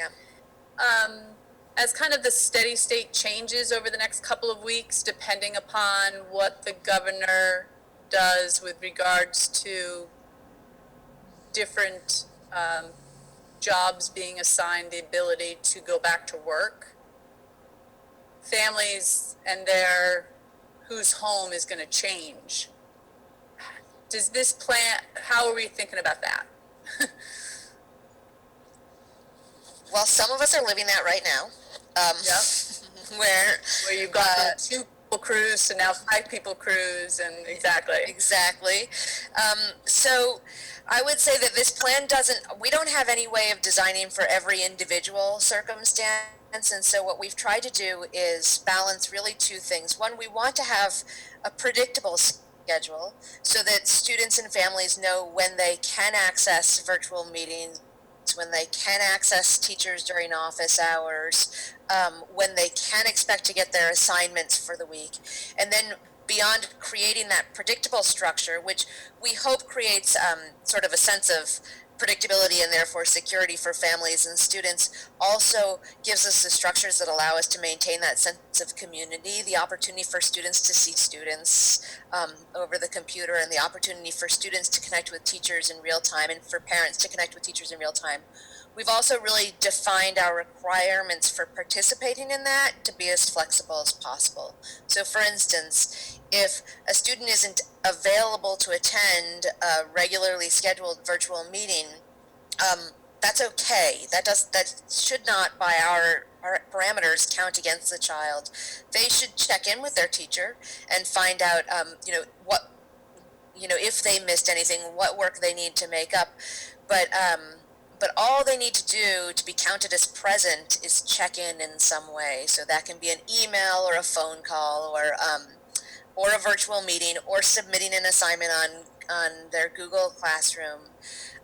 kind of the steady state changes over the next couple of weeks, depending upon what the governor does with regards to different jobs being assigned the ability to go back to work, families and whose home is going to change. Does this plan, how are we thinking about that? Well, some of us are living that right now. Yep. Where you've got 2 people crews to now 5 people crews, and exactly. So I would say that this plan we don't have any way of designing for every individual circumstance. And so what we've tried to do is balance really 2 things. One, we want to have a predictable schedule so that students and families know when they can access virtual meetings, when they can access teachers during office hours, when they can expect to get their assignments for the week. And then beyond creating that predictable structure, which we hope creates sort of a sense of predictability and therefore security for families and students, also gives us the structures that allow us to maintain that sense of community, the opportunity for students to see students over the computer, and the opportunity for students to connect with teachers in real time, and for parents to connect with teachers in real time. We've also really defined our requirements for participating in that to be as flexible as possible. So for instance, if a student isn't available to attend a regularly scheduled virtual meeting, that's okay. That should not, by our parameters, count against the child. They should check in with their teacher and find out, if they missed anything, what work they need to make up. But all they need to do to be counted as present is check in some way. So that can be an email or a phone call or a virtual meeting, or submitting an assignment on their Google Classroom.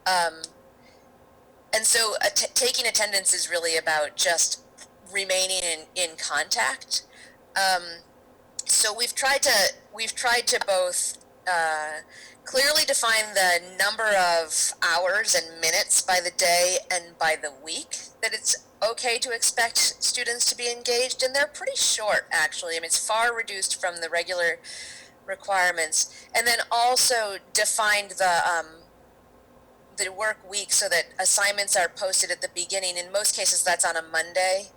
And so taking attendance is really about just remaining in contact. So we've tried to both clearly define the number of hours and minutes by the day and by the week that it's okay to expect students to be engaged, and they're pretty short, actually. I mean, it's far reduced from the regular requirements. And then also defined the work week so that assignments are posted at the beginning. In most cases, that's on a Monday.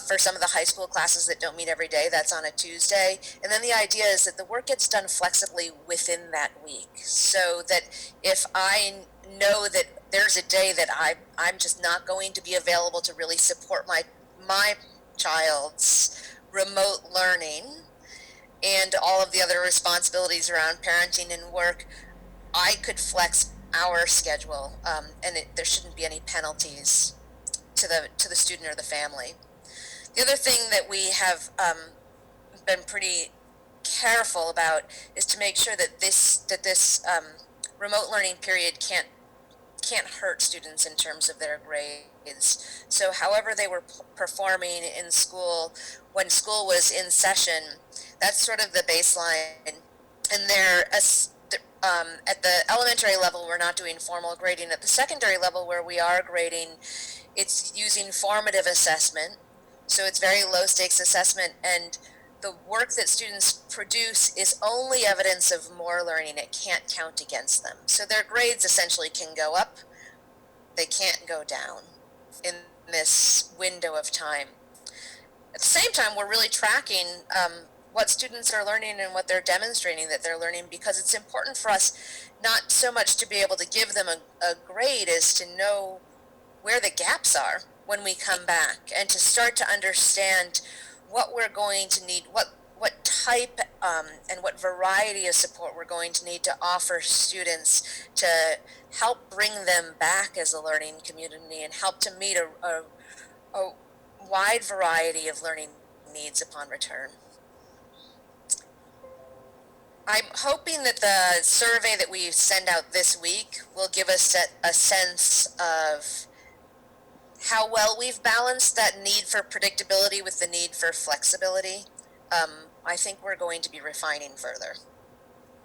For some of the high school classes that don't meet every day, that's on a Tuesday. And then the idea is that the work gets done flexibly within that week, so that if I know that there's a day that I'm just not going to be available to really support my child's remote learning and all of the other responsibilities around parenting and work, I could flex our schedule, and there shouldn't be any penalties to the student or the family. The other thing that we have been pretty careful about is to make sure that this remote learning period can't hurt students in terms of their grades. So however they were performing in school when school was in session, that's sort of the baseline. And at the elementary level, we're not doing formal grading. At the secondary level, where we are grading, it's using formative assessment. So it's very low stakes assessment, and the work that students produce is only evidence of more learning. It can't count against them. So their grades essentially can go up, they can't go down in this window of time. At the same time, we're really tracking what students are learning and what they're demonstrating that they're learning, because it's important for us not so much to be able to give them a grade as to know where the gaps are when we come back, and to start to understand what we're going to need, what type and what variety of support we're going to need to offer students to help bring them back as a learning community and help to meet a wide variety of learning needs upon return. I'm hoping that the survey that we send out this week will give us a sense of how well we've balanced that need for predictability with the need for flexibility. I think we're going to be refining further.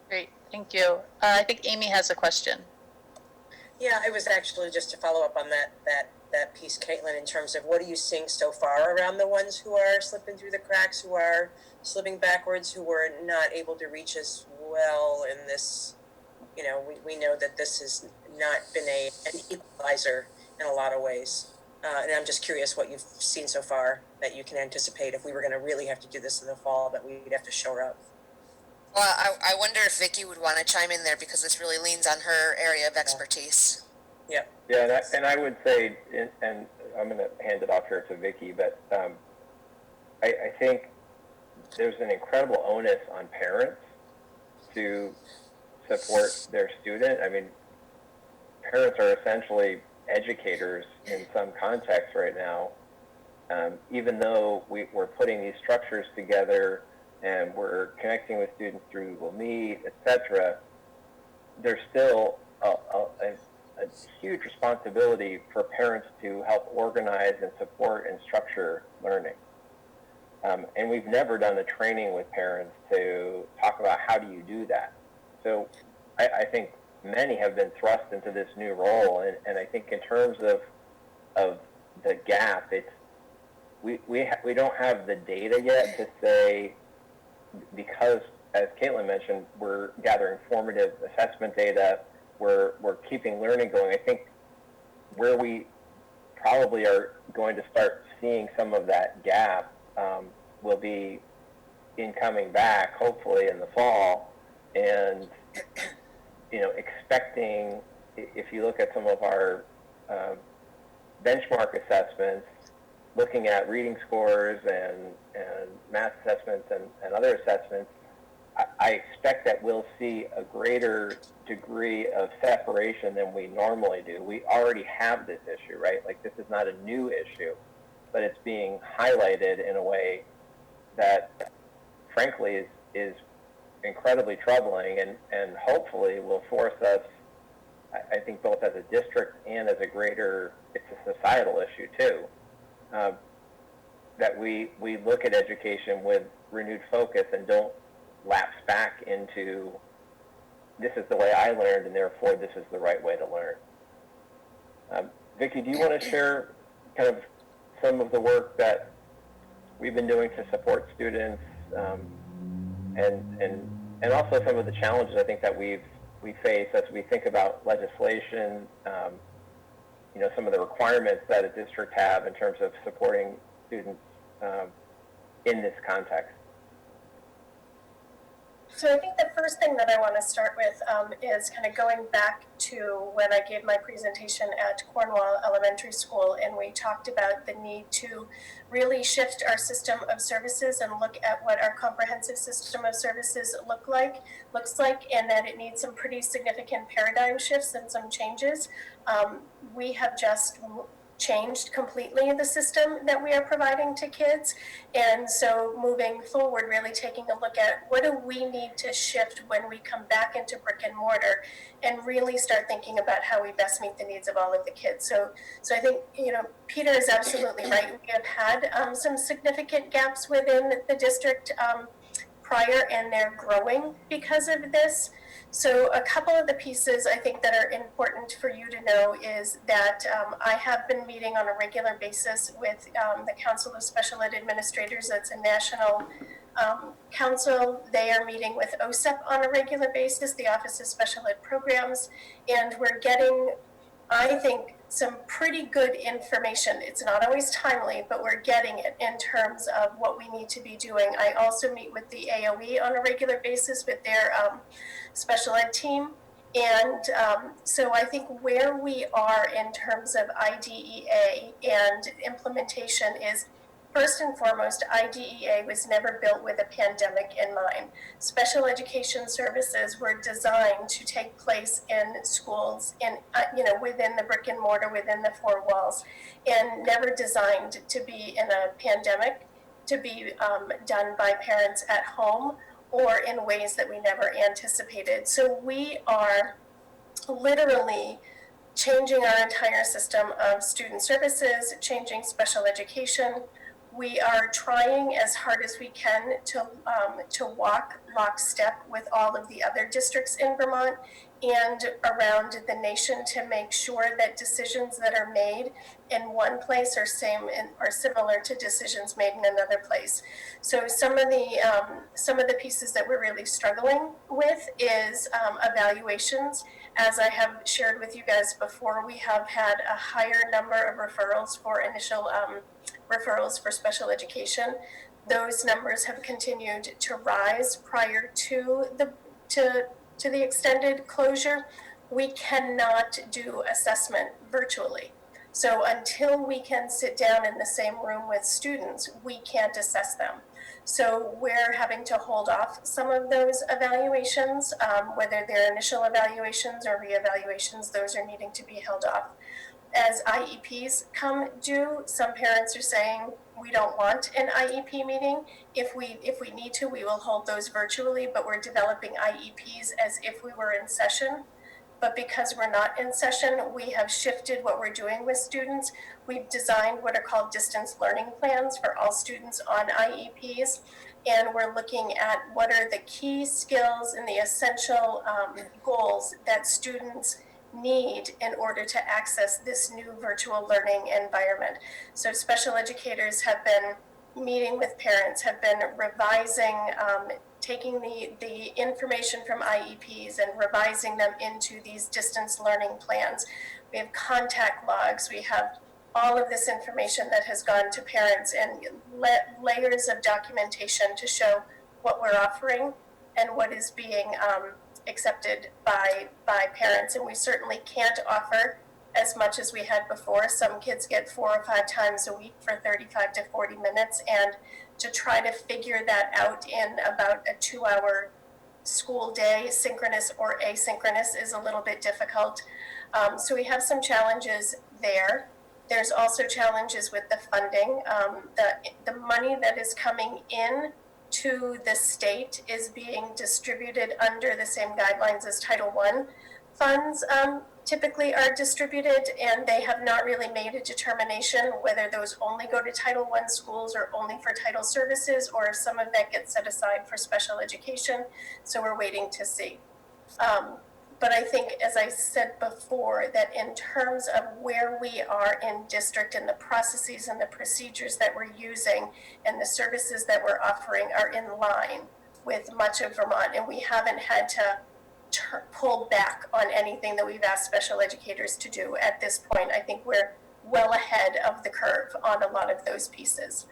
Great, thank you. I think Amy has a question. Yeah, I was actually just to follow up on that piece, Caitlin, in terms of what are you seeing so far around the ones who are slipping through the cracks, who are slipping backwards, who were not able to reach as well in this, we know that this has not been an equalizer in a lot of ways. And I'm just curious what you've seen so far that you can anticipate if we were going to really have to do this in the fall, that we'd have to shore up. Well, I wonder if Vicki would want to chime in there, because this really leans on her area of expertise. Yeah. Yeah, and I would say, and I'm going to hand it off here to Vicki, but I think there's an incredible onus on parents to support their student. I mean, parents are essentially educators in some context right now, even though we're putting these structures together and we're connecting with students through Google Meet, etc. There's still a huge responsibility for parents to help organize and support and structure learning. And we've never done the training with parents to talk about how do you do that. So I think many have been thrust into this new role, and I think in terms of the gap, we don't have the data yet to say, because as Caitlin mentioned, we're gathering formative assessment data, we're keeping learning going. I think where we probably are going to start seeing some of that gap will be in coming back, hopefully in the fall, and expecting, if you look at some of our benchmark assessments, looking at reading scores and math assessments and other assessments, I expect that we'll see a greater degree of separation than we normally do. We already have this issue, right? Like, this is not a new issue, but it's being highlighted in a way that, frankly, is incredibly troubling, and hopefully will force us, I think, both as a district and as a greater, it's a societal issue too, that we look at education with renewed focus and don't lapse back into this is the way I learned, and therefore this is the right way to learn. Vicki, do you want to share kind of some of the work that we've been doing to support students, and also some of the challenges I think that we face as we think about legislation, you know, some of the requirements that a district have in terms of supporting students in this context? So I think the first thing that I want to start with is kind of going back to when I gave my presentation at Cornwall Elementary School, and we talked about the need to really shift our system of services and look at what our comprehensive system of services looks like, and that it needs some pretty significant paradigm shifts and some changes. We have just changed completely the system that we are providing to kids. And so moving forward, really taking a look at what do we need to shift when we come back into brick and mortar, and really start thinking about how we best meet the needs of all of the kids. So I think, you know, Peter is absolutely right. We have had some significant gaps within the district prior, and they're growing because of this. So a couple of the pieces I think that are important for you to know is that I have been meeting on a regular basis with the Council of Special Ed Administrators. That's a national council. They are meeting with OSEP on a regular basis, the Office of Special Ed Programs, and we're getting, I think, some pretty good information. It's not always timely, but we're getting it in terms of what we need to be doing. I also meet with the AOE on a regular basis with their special ed team. And so I think where we are in terms of IDEA and implementation is, first and foremost, IDEA was never built with a pandemic in mind. Special education services were designed to take place in schools, in within the brick and mortar, within the four walls, and never designed to be in a pandemic, to be done by parents at home or in ways that we never anticipated. So we are literally changing our entire system of student services, changing special education. We are trying as hard as we can to walk lockstep with all of the other districts in Vermont and around the nation to make sure that decisions that are made in one place are similar to decisions made in another place. So some of the pieces that we're really struggling with is evaluations. As I have shared with you guys before, we have had a higher number of referrals for initial referrals for special education. Those numbers have continued to rise prior to the extended closure. We cannot do assessment virtually. So until we can sit down in the same room with students, we can't assess them. So we're having to hold off some of those evaluations, whether they're initial evaluations or reevaluations, those are needing to be held off. As IEPs come due, some parents are saying, we don't want an IEP meeting. If we need to, we will hold those virtually, but we're developing IEPs as if we were in session. But because we're not in session, we have shifted what we're doing with students. We've designed what are called distance learning plans for all students on IEPs. And we're looking at what are the key skills and the essential goals that students need in order to access this new virtual learning environment. So special educators have been meeting with parents, have been revising, taking the information from IEPs and revising them into these distance learning plans. We have contact logs, we have all of this information that has gone to parents and layers of documentation to show what we're offering and what is being accepted by parents. And we certainly can't offer as much as we had before. Some kids get 4 or 5 times a week for 35 to 40 minutes, and to try to figure that out in about a 2-hour school day, synchronous or asynchronous, is a little bit difficult. So we have some challenges there. There's also challenges with the funding. The money that is coming in to the state is being distributed under the same guidelines as Title I funds typically are distributed, and they have not really made a determination whether those only go to Title I schools or only for title services, or if some of that gets set aside for special education. So we're waiting to see. But I think, as I said before, that in terms of where we are in district and the processes and the procedures that we're using and the services that we're offering are in line with much of Vermont, and we haven't had to pull back on anything that we've asked special educators to do at this point. I think we're well ahead of the curve on a lot of those pieces.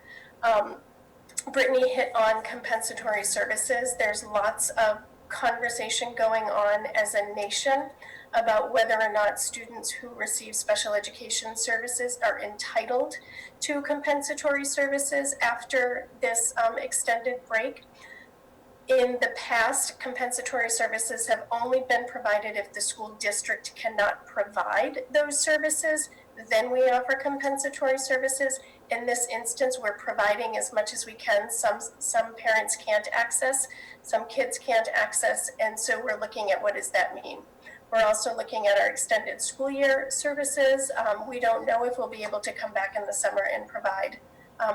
Brittany hit on compensatory services. There's lots of conversation going on as a nation about whether or not students who receive special education services are entitled to compensatory services after this extended break. In the past, compensatory services have only been provided if the school district cannot provide those services. Then we offer compensatory services. In this instance, we're providing as much as we can. Some parents can't access, some kids can't access, and so we're looking at what does that mean. We're also looking at our extended school year services. We don't know if we'll be able to come back in the summer and provide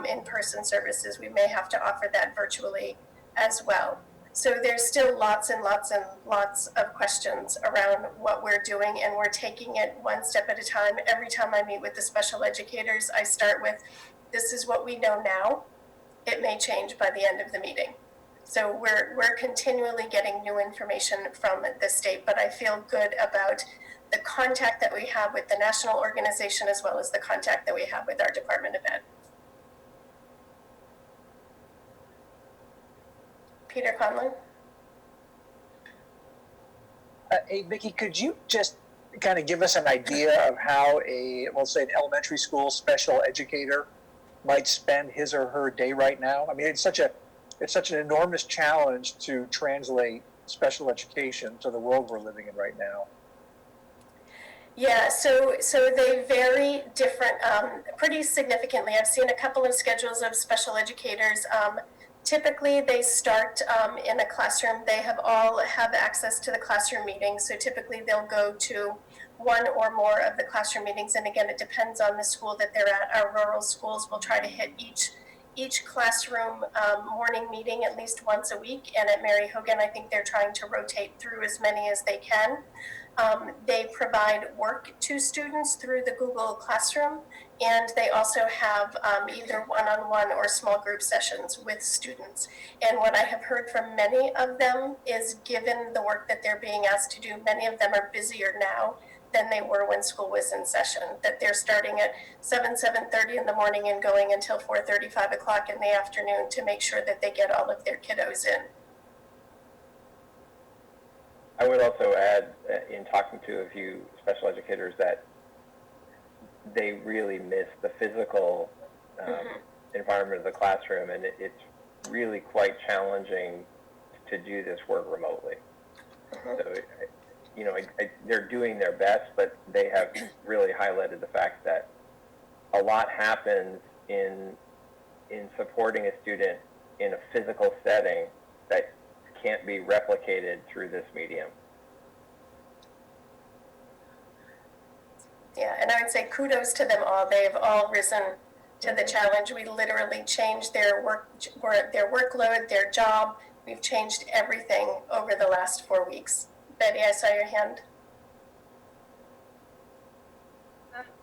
in-person services. We may have to offer that virtually as well. So there's still lots and lots and lots of questions around what we're doing, and we're taking it one step at a time. Every time I meet with the special educators, I start with, this is what we know now. It may change by the end of the meeting. So we're continually getting new information from the state, but I feel good about the contact that we have with the national organization as well as the contact that we have with our Department of Ed. Peter Conlon. Hey, Vicki, could you just kind of give us an idea of how let's say an elementary school special educator might spend his or her day right now? I mean, it's such an enormous challenge to translate special education to the world we're living in right now. Yeah, so they vary different, pretty significantly. I've seen a couple of schedules of special educators. Typically, they start in a classroom. They all have access to the classroom meetings. So typically, they'll go to one or more of the classroom meetings. And again, it depends on the school that they're at. Our rural schools will try to hit each classroom morning meeting at least once a week. And at Mary Hogan, I think they're trying to rotate through as many as they can. They provide work to students through the Google Classroom, and they also have either one-on-one or small group sessions with students. And what I have heard from many of them is, given the work that they're being asked to do, many of them are busier now than they were when school was in session, that they're starting at 7:30 in the morning and going until 4:30, 5 o'clock in the afternoon to make sure that they get all of their kiddos in. I would also add, in talking to a few special educators, that they really miss the physical environment of the classroom, and it's really quite challenging to do this work remotely. So, they're doing their best, but they have really highlighted the fact that a lot happens in supporting a student in a physical setting that can't be replicated through this medium. Yeah, and I would say kudos to them all. They've all risen to the challenge. We literally changed their workload, their job. We've changed everything over the last 4 weeks. Betty, I saw your hand.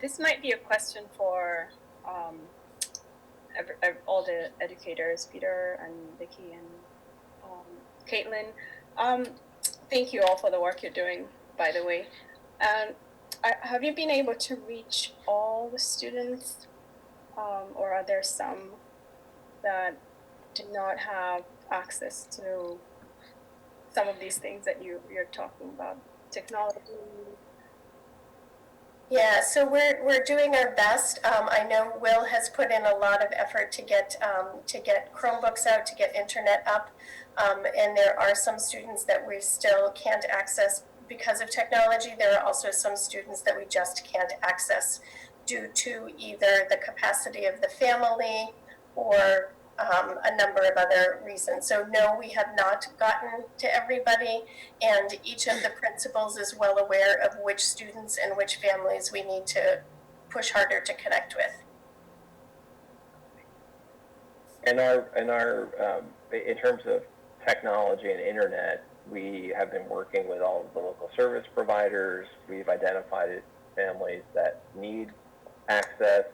This might be a question for all the educators, Peter and Vicki and Caitlin. Thank you all for the work you're doing, by the way. Have you been able to reach all the students, or are there some that do not have access to some of these things that you're talking about, technology? Yeah, so we're doing our best. I know Will has put in a lot of effort to get Chromebooks out, to get internet up, and there are some students that we still can't access because of technology. There are also some students that we just can't access due to either the capacity of the family or a number of other reasons. So no, we have not gotten to everybody, and each of the principals is well aware of which students and which families we need to push harder to connect with. In terms of technology and internet, we have been working with all of the local service providers. We've identified families that need access.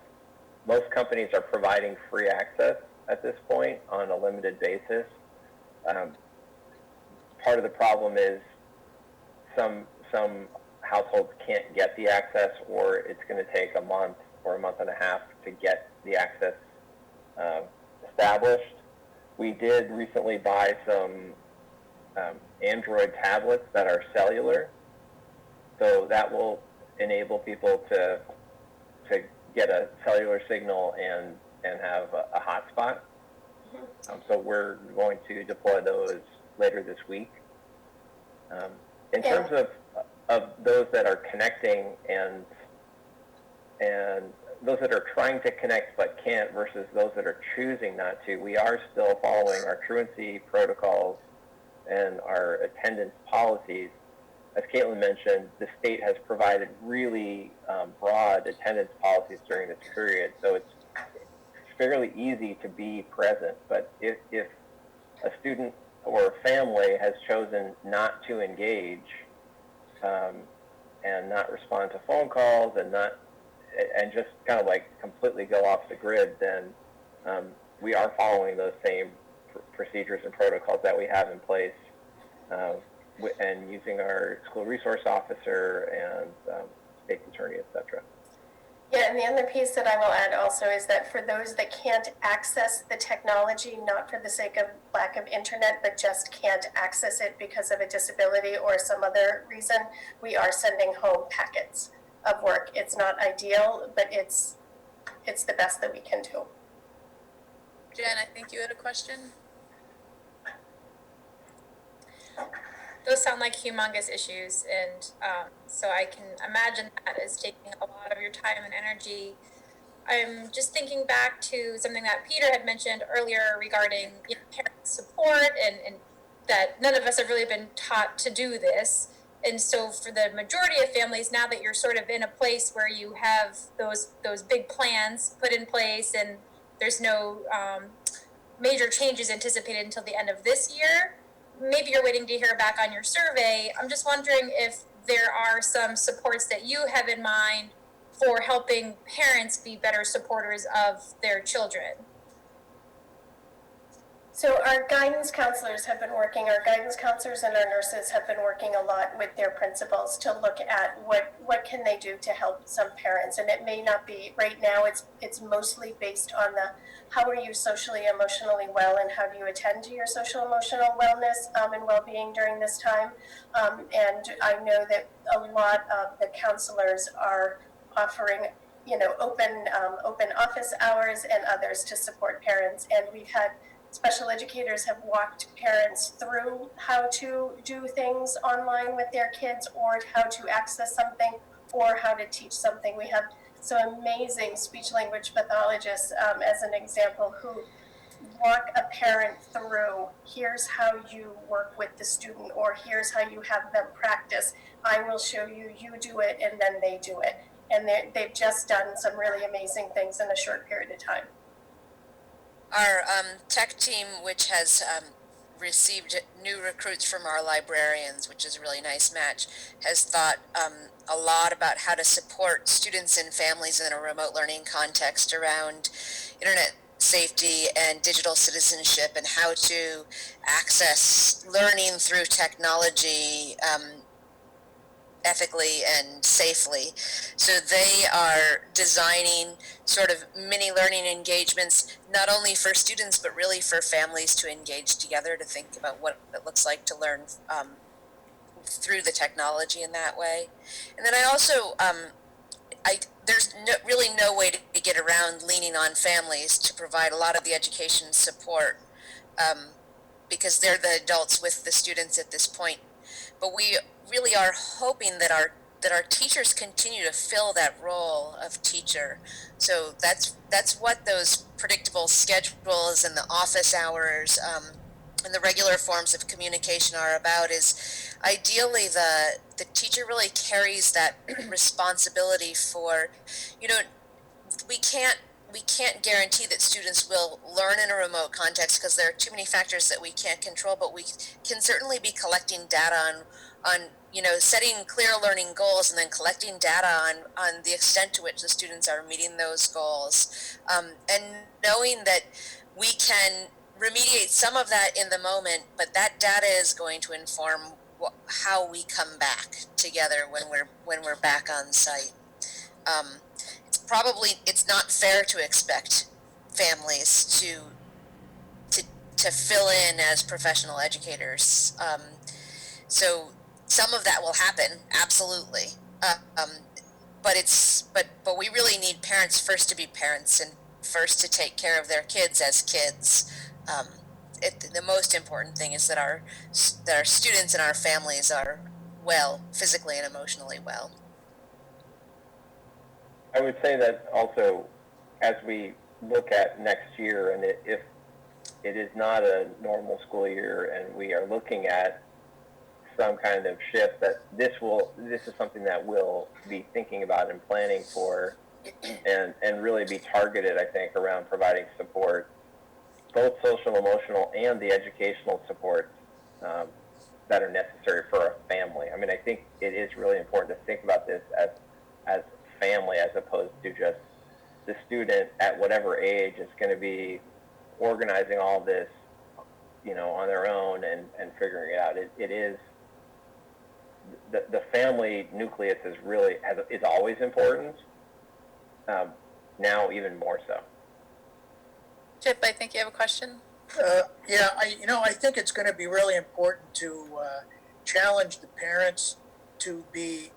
Most companies are providing free access at this point on a limited basis. Part of the problem is some households can't get the access, or it's going to take a month or a month and a half to get the access established. We did recently buy some Android tablets that are cellular, so that will enable people to get a cellular signal and have a hotspot. So we're going to deploy those later this week. In terms of those that are connecting and those that are trying to connect but can't versus those that are choosing not to, we are still following our truancy protocols and our attendance policies. As Caitlin mentioned, the state has provided really broad attendance policies during this period, so it's fairly easy to be present. But if a student or a family has chosen not to engage and not respond to phone calls and just kind of like completely go off the grid, then we are following those same procedures and protocols that we have in place, and using our school resource officer and state attorney, etc. Yeah, and the other piece that I will add also is that for those that can't access the technology, not for the sake of lack of internet, but just can't access it because of a disability or some other reason, we are sending home packets of work. It's not ideal, but it's the best that we can do. Jen, I think you had a question. Those sound like humongous issues, and so I can imagine that is taking a lot of your time and energy. I'm just thinking back to something that Peter had mentioned earlier regarding parent support, and that none of us have really been taught to do this. And so for the majority of families, now that you're sort of in a place where you have those big plans put in place and there's no major changes anticipated until the end of this year, maybe you're waiting to hear back on your survey. I'm just wondering if there are some supports that you have in mind for helping parents be better supporters of their children. So our guidance counselors and our nurses have been working a lot with their principals to look at what can they do to help some parents. And it may not be, right now it's mostly based on the how are you socially, emotionally well, and how do you attend to your social emotional wellness and well-being during this time. And I know that a lot of the counselors are offering open office hours and others to support parents. And we've had special educators have walked parents through how to do things online with their kids, or how to access something, or how to teach something. We have some amazing speech language pathologists, as an example, who walk a parent through, here's how you work with the student, or here's how you have them practice. I will show you, you do it, and then they do it. And they've just done some really amazing things in a short period of time. Our tech team, which has received new recruits from our librarians, which is a really nice match, has thought a lot about how to support students and families in a remote learning context around internet safety and digital citizenship, and how to access learning through technology ethically and safely. So they are designing sort of mini learning engagements, not only for students, but really for families to engage together, to think about what it looks like to learn through the technology in that way. And then I also, there's really no way to get around leaning on families to provide a lot of the education support, because they're the adults with the students at this point. But we really are hoping that our teachers continue to fill that role of teacher. So that's what those predictable schedules and the office hours and the regular forms of communication are about. Is ideally the teacher really carries that responsibility for, we can't guarantee that students will learn in a remote context because there are too many factors that we can't control, but we can certainly be collecting data on setting clear learning goals and then collecting data on the extent to which the students are meeting those goals, and knowing that we can remediate some of that in the moment, but that data is going to inform how we come back together when we're back on site. It's not fair to expect families to fill in as professional educators. So some of that will happen, absolutely. But we really need parents first to be parents and first to take care of their kids as kids. The most important thing is that our students and our families are well, physically and emotionally well. I would say that also, as we look at next year, and if it is not a normal school year, and we are looking at some kind of shift, that this is something that we'll be thinking about and planning for, and really be targeted, I think, around providing support, both social, emotional, and the educational support that are necessary for a family. I mean, I think it is really important to think about this as family, as opposed to just the student at whatever age is going to be organizing all this, on their own and figuring it out. It is the family nucleus is always important. Now even more so. Chip, I think you have a question. Yeah, I think it's going to be really important to challenge the parents to be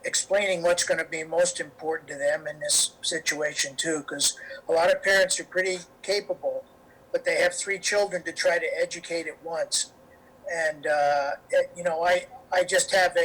explaining what's going to be most important to them in this situation too, because a lot of parents are pretty capable, but they have 3 children to try to educate at once. And I just have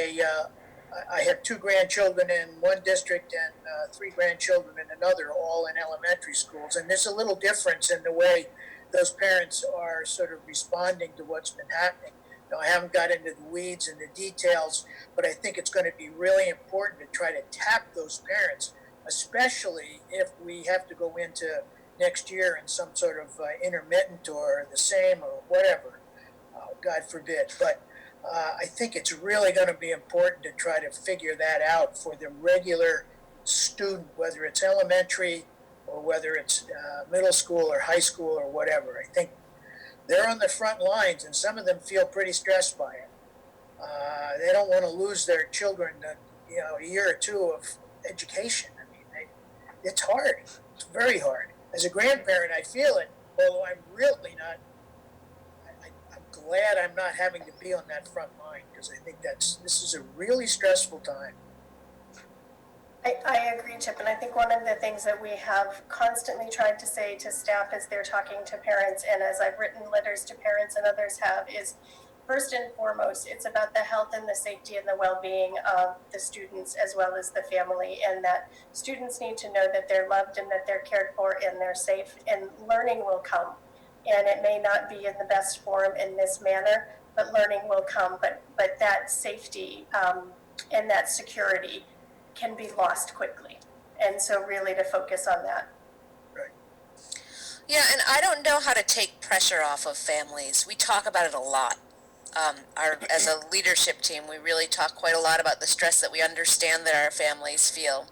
I have 2 grandchildren in one district and 3 grandchildren in another, all in elementary schools. And there's a little difference in the way those parents are sort of responding to what's been happening. I haven't got into the weeds and the details, but I think it's going to be really important to try to tap those parents, especially if we have to go into next year in some sort of intermittent or the same or whatever, God forbid. But I think it's really going to be important to try to figure that out for the regular student, whether it's elementary or whether it's middle school or high school or whatever. I think they're on the front lines, and some of them feel pretty stressed by it. They don't want to lose their children, a year or 2 of education. I mean, it's hard. It's very hard. As a grandparent, I feel it, although I'm really not. I'm glad I'm not having to be on that front line, because I think this is a really stressful time. I agree, Chip, and I think one of the things that we have constantly tried to say to staff as they're talking to parents, and as I've written letters to parents and others have, is first and foremost, it's about the health and the safety and the well-being of the students as well as the family, and that students need to know that they're loved and that they're cared for and they're safe, and learning will come. And it may not be in the best form in this manner, but learning will come. But that safety and that security can be lost quickly. And so really to focus on that. Right. Yeah, and I don't know how to take pressure off of families. We talk about it a lot. As a leadership team, we really talk quite a lot about the stress that we understand that our families feel.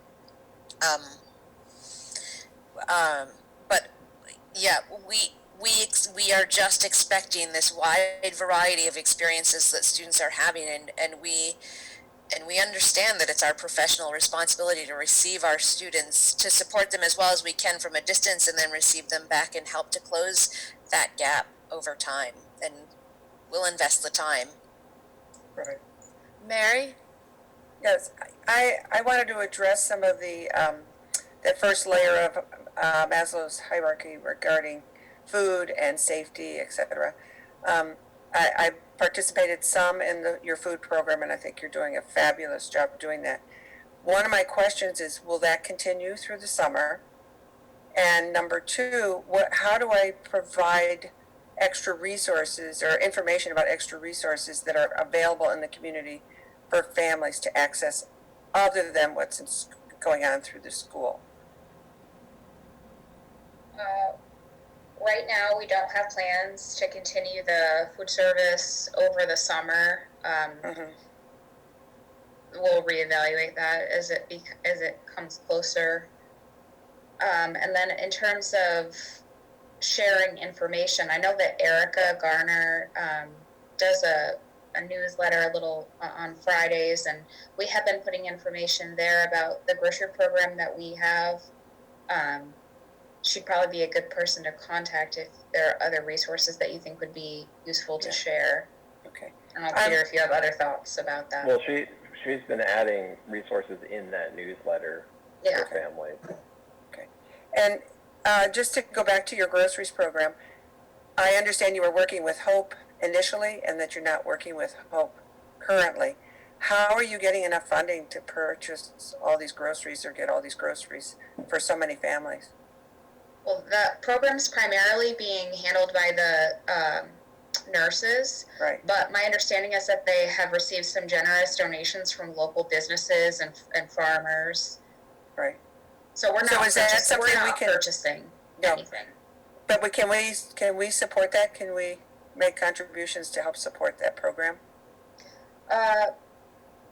But yeah, we are just expecting this wide variety of experiences that students are having, and we understand that it's our professional responsibility to receive our students, to support them as well as we can from a distance, and then receive them back and help to close that gap over time. And we'll invest the time. Right. Mary? Yes, I wanted to address some of the first layer of Maslow's hierarchy regarding food and safety, etc. I participated some in your food program, and I think you're doing a fabulous job doing that. One of my questions is, will that continue through the summer? And number 2, how do I provide extra resources or information about extra resources that are available in the community for families to access other than what's going on through the school? Right now, we don't have plans to continue the food service over the summer. We'll reevaluate that as it comes closer. And then in terms of sharing information, I know that Erica Garner does a newsletter a little on Fridays, and we have been putting information there about the grocery program that we have. She'd probably be a good person to contact if there are other resources that you think would be useful to share. Okay. I don't know, Peter, if you have other thoughts about that. Well, she's been adding resources in that newsletter for families. Okay. And just to go back to your groceries program, I understand you were working with Hope initially and that you're not working with Hope currently. How are you getting enough funding to purchase all these groceries or get all these groceries for so many families? Well, the program's primarily being handled by the nurses, right? But my understanding is that they have received some generous donations from local businesses and farmers. Right. So we're not. So is that something we can purchasing anything? But can we support that? Can we make contributions to help support that program?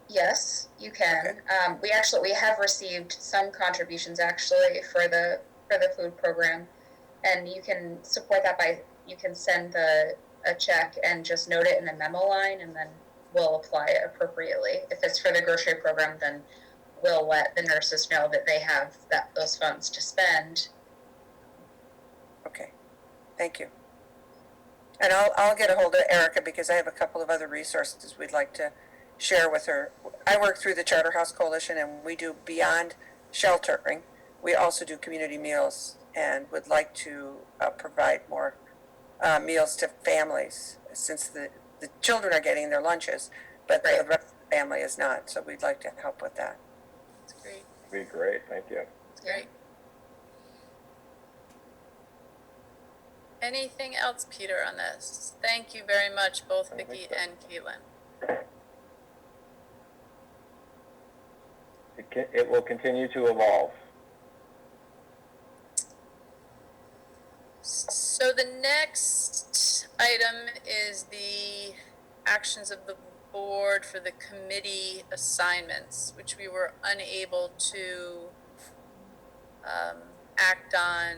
Yes, you can. Okay. We have received some contributions actually for the food program, and you can support that by you can send a check and just note it in the memo line, and then we'll apply it appropriately. If it's for the grocery program, then we'll let the nurses know that they have those funds to spend. Okay, thank you. And I'll get a hold of Erica because I have a couple of other resources we'd like to share with her. I work through the Charter House Coalition, and we do beyond sheltering. We also do community meals and would like to provide more meals to families since the children are getting their lunches, but the rest of the family is not. So we'd like to help with that. That's great. Be great. Thank you. That's great. Anything else, Peter, on this? Thank you very much, both Vicki and Caitlin. It will continue to evolve. So the next item is the actions of the board for the committee assignments, which we were unable to act on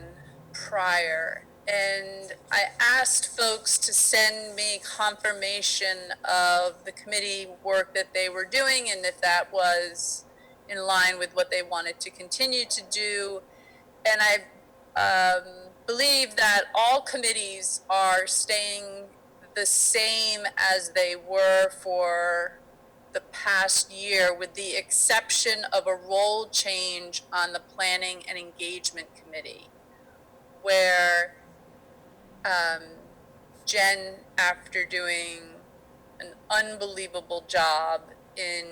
prior. And I asked folks to send me confirmation of the committee work that they were doing and if that was in line with what they wanted to continue to do. And I believe that all committees are staying the same as they were for the past year, with the exception of a role change on the Planning and Engagement Committee, where Jen, after doing an unbelievable job in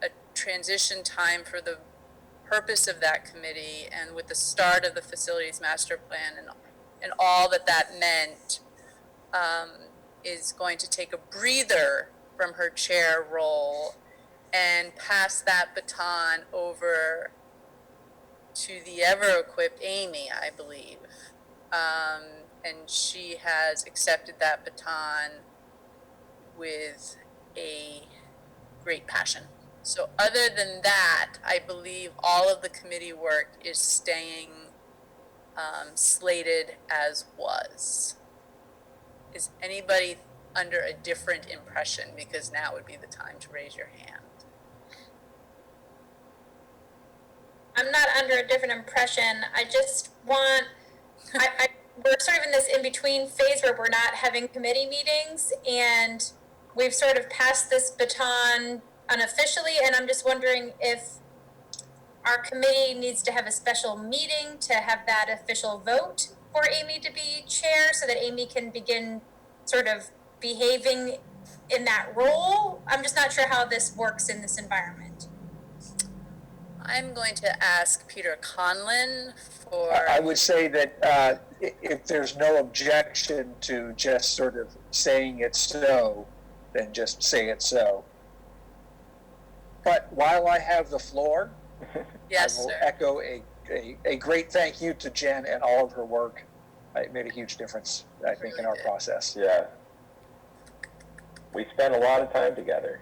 a transition time for the purpose of that committee and with the start of the facilities master plan and all that meant, is going to take a breather from her chair role and pass that baton over to the ever-equipped Amy, I believe. And she has accepted that baton with a great passion. So other than that, I believe all of the committee work is staying slated as was. Is anybody under a different impression? Because now would be the time to raise your hand. I'm not under a different impression. I just want, we're sort of in this in-between phase where we're not having committee meetings, and we've sort of passed this baton unofficially, and I'm just wondering if our committee needs to have a special meeting to have that official vote for Amy to be chair so that Amy can begin sort of behaving in that role. I'm just not sure how this works in this environment. I'm going to ask Peter Conlin for... I would say that if there's no objection to just sort of saying it so, then just say it so. But while I have the floor, yes, I will sir. echo a a great thank you to Jen and all of her work. It made a huge difference, I think, really in our did. process. Yeah. We spent a lot of time together.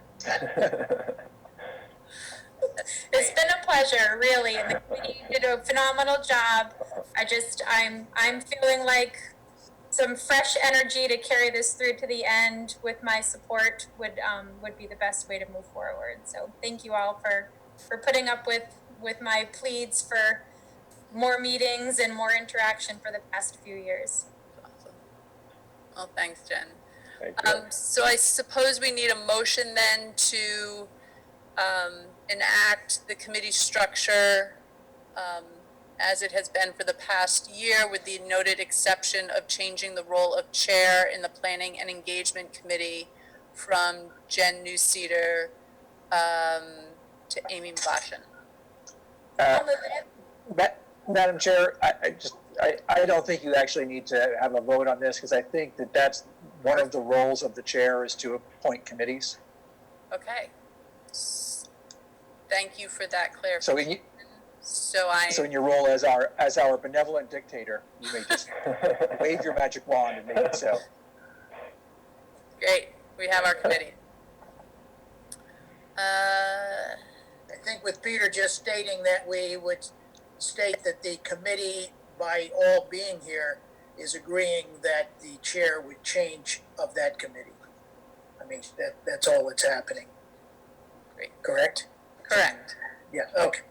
It's been a pleasure, really, and the committee did a phenomenal job. I'm feeling like some fresh energy to carry this through to the end with my support would be the best way to move forward. So thank you all for putting up with my pleads for more meetings and more interaction for the past few years. Awesome. Well, thanks, Jen. Thank you. So I suppose we need a motion then to enact the committee structure as it has been for the past year, with the noted exception of changing the role of chair in the Planning and Engagement Committee from Jen Newceder to Amy Bashan. Madam Chair, I don't think you actually need to have a vote on this, because I think that's one of the roles of the chair is to appoint committees. Okay. Thank you for that clarification. So in your role as our benevolent dictator, you may just wave your magic wand and make it so. Great. We have our committee. I think with Peter just stating that, we would state that the committee, by all being here, is agreeing that the chair would change of that committee. I mean, that's all that's happening. Great. Correct? Correct. Yeah, okay.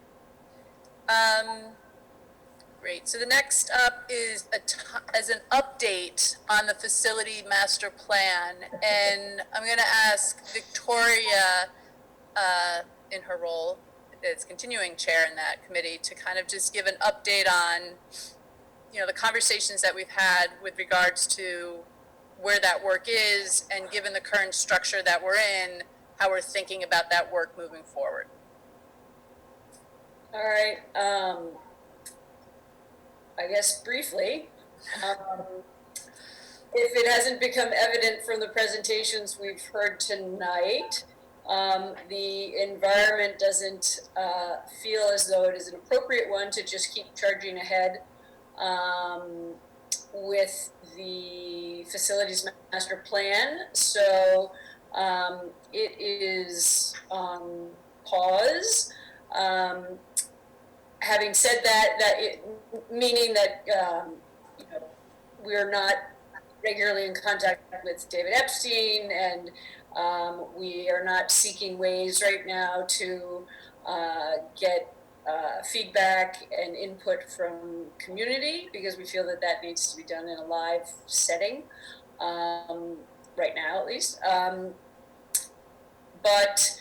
Great. So the next up is as an update on the facility master plan, and I'm going to ask Victoria, in her role as continuing chair in that committee, to kind of just give an update on, the conversations that we've had with regards to where that work is, and given the current structure that we're in, how we're thinking about that work moving forward. All right. I guess briefly, if it hasn't become evident from the presentations we've heard tonight, the environment doesn't feel as though it is an appropriate one to just keep charging ahead with the facilities master plan. So it is on pause. Having said that, meaning that we're not regularly in contact with David Epstein, and we are not seeking ways right now to get feedback and input from community, because we feel that that needs to be done in a live setting, right now at least. But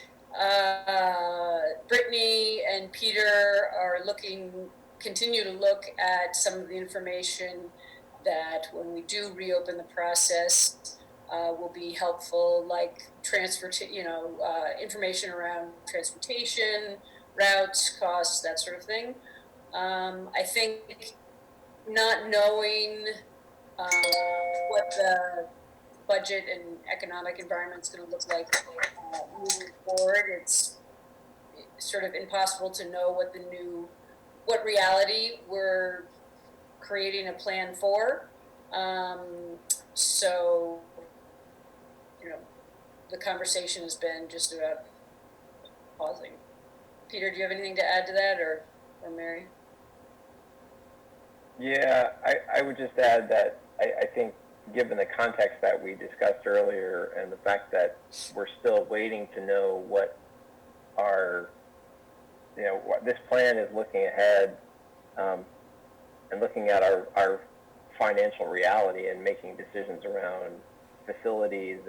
Brittany and Peter are continue to look at some of the information that, when we do reopen the process, will be helpful, like information around transportation, routes, costs, that sort of thing. I think not knowing what the budget and economic environment is going to look like moving forward, it's sort of impossible to know what reality we're creating a plan for. So, the conversation has been just about pausing. Peter, do you have anything to add to that, or Mary? Yeah, I would just add that I think, given the context that we discussed earlier, and the fact that we're still waiting to know what what this plan is looking ahead, and looking at our financial reality and making decisions around facilities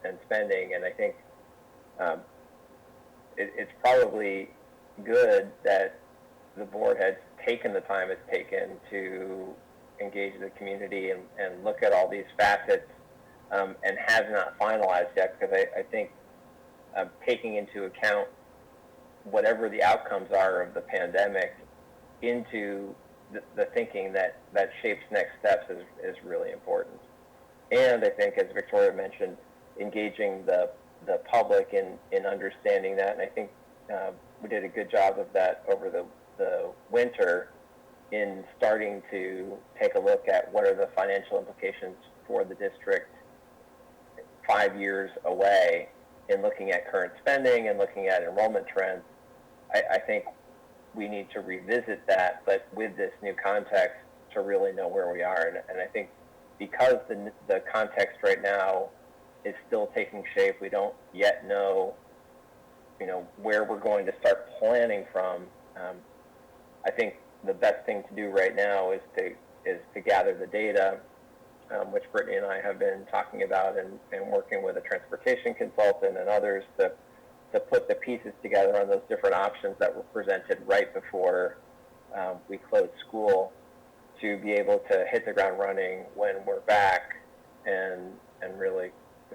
and spending. And I think it's probably good that the board has taken the time it's taken to engage the community and look at all these facets, and has not finalized yet, because I think taking into account whatever the outcomes are of the pandemic into the thinking that shapes next steps is really important. And I think, as Victoria mentioned, engaging the public in understanding that, and I think we did a good job of that over the the winter in starting to take a look at what are the financial implications for the district 5 years away, in looking at current spending and looking at enrollment trends. I think we need to revisit that, but with this new context to really know where we are. And I think because the context right now is still taking shape, we don't yet know, where we're going to start planning from. I think the best thing to do right now is to gather the data, which Brittany and I have been talking about, and working with a transportation consultant and others to put the pieces together on those different options that were presented right before we closed school, to be able to hit the ground running when we're back, and really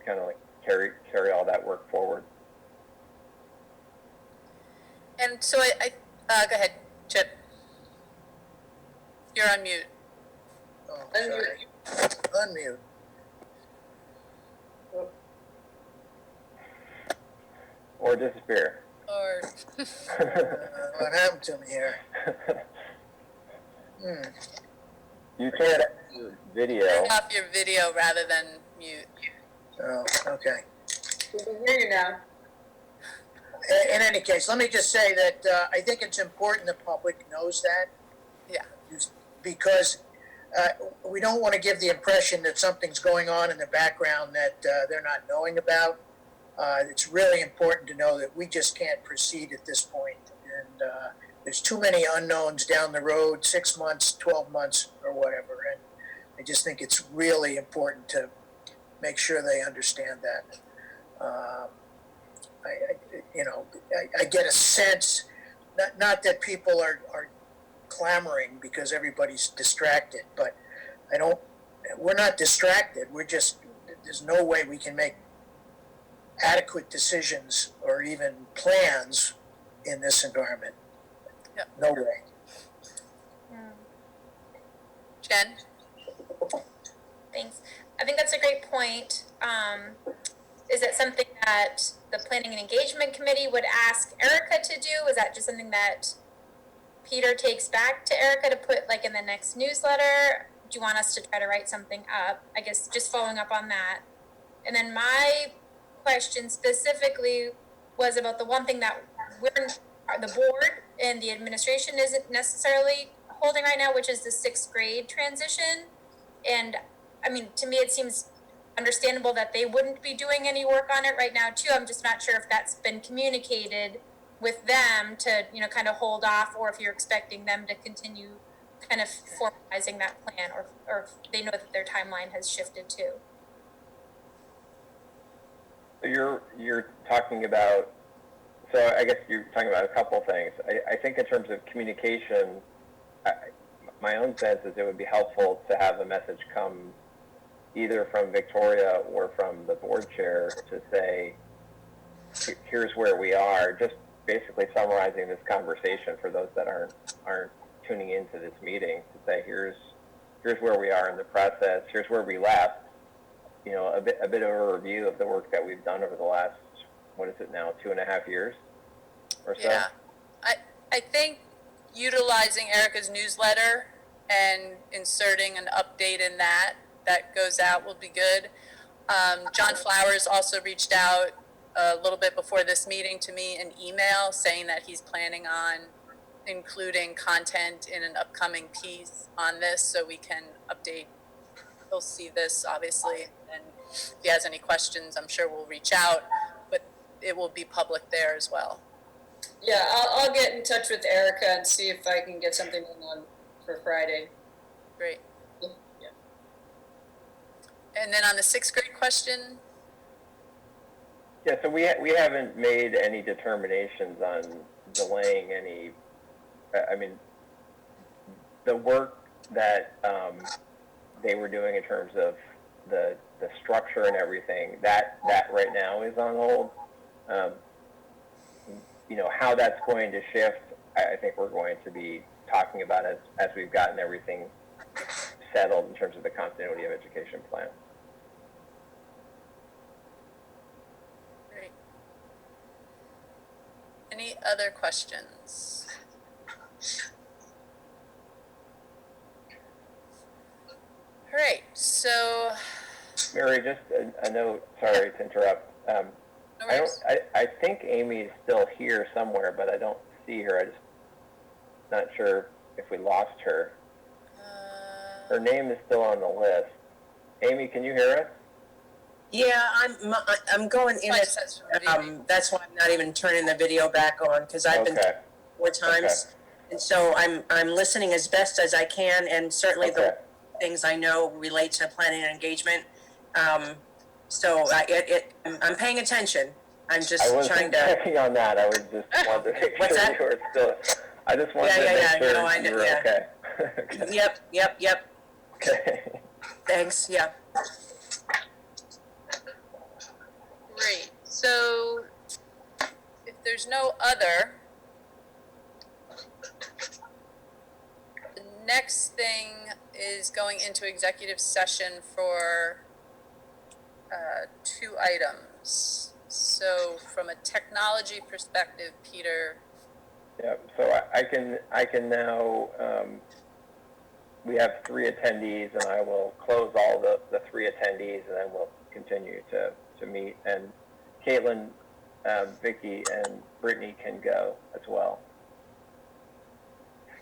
kind of like carry all that work forward. And so I go ahead, Chip. You're on mute. Oh, sorry. Unmute. Or disappear. Or What happened to me here? You turn your video. turn off your video rather than mute. Oh, okay. We can hear you now. In any case, let me just say that I think it's important the public knows that. Yeah. Because we don't want to give the impression that something's going on in the background that they're not knowing about. It's really important to know that we just can't proceed at this point. And there's too many unknowns down the road, 6 months, 12 months, or whatever. And I just think it's really important to make sure they understand that. I get a sense, not that people are clamoring because everybody's distracted, but we're not distracted. There's no way we can make adequate decisions or even plans in this environment. Yep. No way. Jen? Thanks. I think that's a great point. Is it something that the Planning and Engagement Committee would ask Erica to do? Is that just something that Peter takes back to Erica to put in the next newsletter? Do you want us to try to write something up? I guess just following up on that. And then my question specifically was about the one thing that the board and the administration isn't necessarily holding right now, which is the 6th grade transition. And I mean, to me, it seems understandable that they wouldn't be doing any work on it right now too. I'm just not sure if that's been communicated with them to, kind of hold off, or if you're expecting them to continue kind of formalizing that plan, or if they know that their timeline has shifted too. You're talking about, so I guess you're talking about a couple of things. I think in terms of communication, my own sense is it would be helpful to have a message come either from Victoria or from the board chair to say, here's where we are, just basically summarizing this conversation for those that aren't tuning into this meeting, to say, here's where we are in the process, here's where we left, a bit of a review of the work that we've done over the last, what is it now, 2.5 years or so? Yeah. I think utilizing Erica's newsletter and inserting an update in that goes out will be good. John Flowers also reached out a little bit before this meeting to me in email saying that he's planning on including content in an upcoming piece on this, so we can update. He'll see this obviously, and if he has any questions, I'm sure we'll reach out, but it will be public there as well. Yeah, I'll get in touch with Erica and see if I can get something on for Friday. Great. Yeah. And then on the 6th grade question. Yeah, so we haven't made any determinations on delaying any. I mean, the work that they were doing in terms of the structure and everything, that right now is on hold. How that's going to shift, I think we're going to be talking about as we've gotten everything settled in terms of the continuity of education plan. Great. Any other questions? All right, so, Mary, just a note, sorry to interrupt. no worries. I think Amy is still here somewhere, but I don't see her. I just not sure if we lost her. Her name is still on the list. Amy, can you hear us? Yeah, I'm going in Probably it. says from the That's why I'm not even turning the video back on, because I've been Okay. 4 times. And so I'm listening as best as I can, and certainly Okay. the things I know relate to planning and engagement. So I'm paying attention. I'm just I trying wasn't to. checking on that. I was just wanted to make What's sure that? you were still. I just wanted to make sure No, I know, you were yeah. okay. Yep. Okay. Thanks. Yeah. Great, so if there's no other, the next thing is going into executive session for 2 items. So from a technology perspective, Peter. Yeah. So I can now. We have 3 attendees, and I will close all the 3 attendees, and then we'll continue to meet. And Caitlin, Vicky, and Brittany can go as well.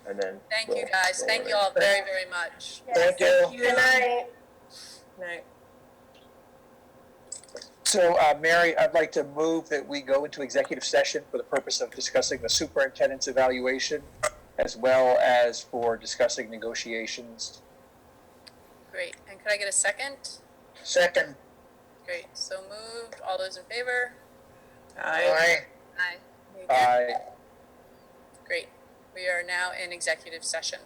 And then Thank you, guys. Thank you all very, very much. Thank you. Good night. Right. So, Mary, I'd like to move that we go into executive session for the purpose of discussing the superintendent's evaluation, as well as for discussing negotiations. Great, and could I get a second? Second. Great, so moved. All those in favor? Aye. Aye. Aye. Great. We are now in executive session.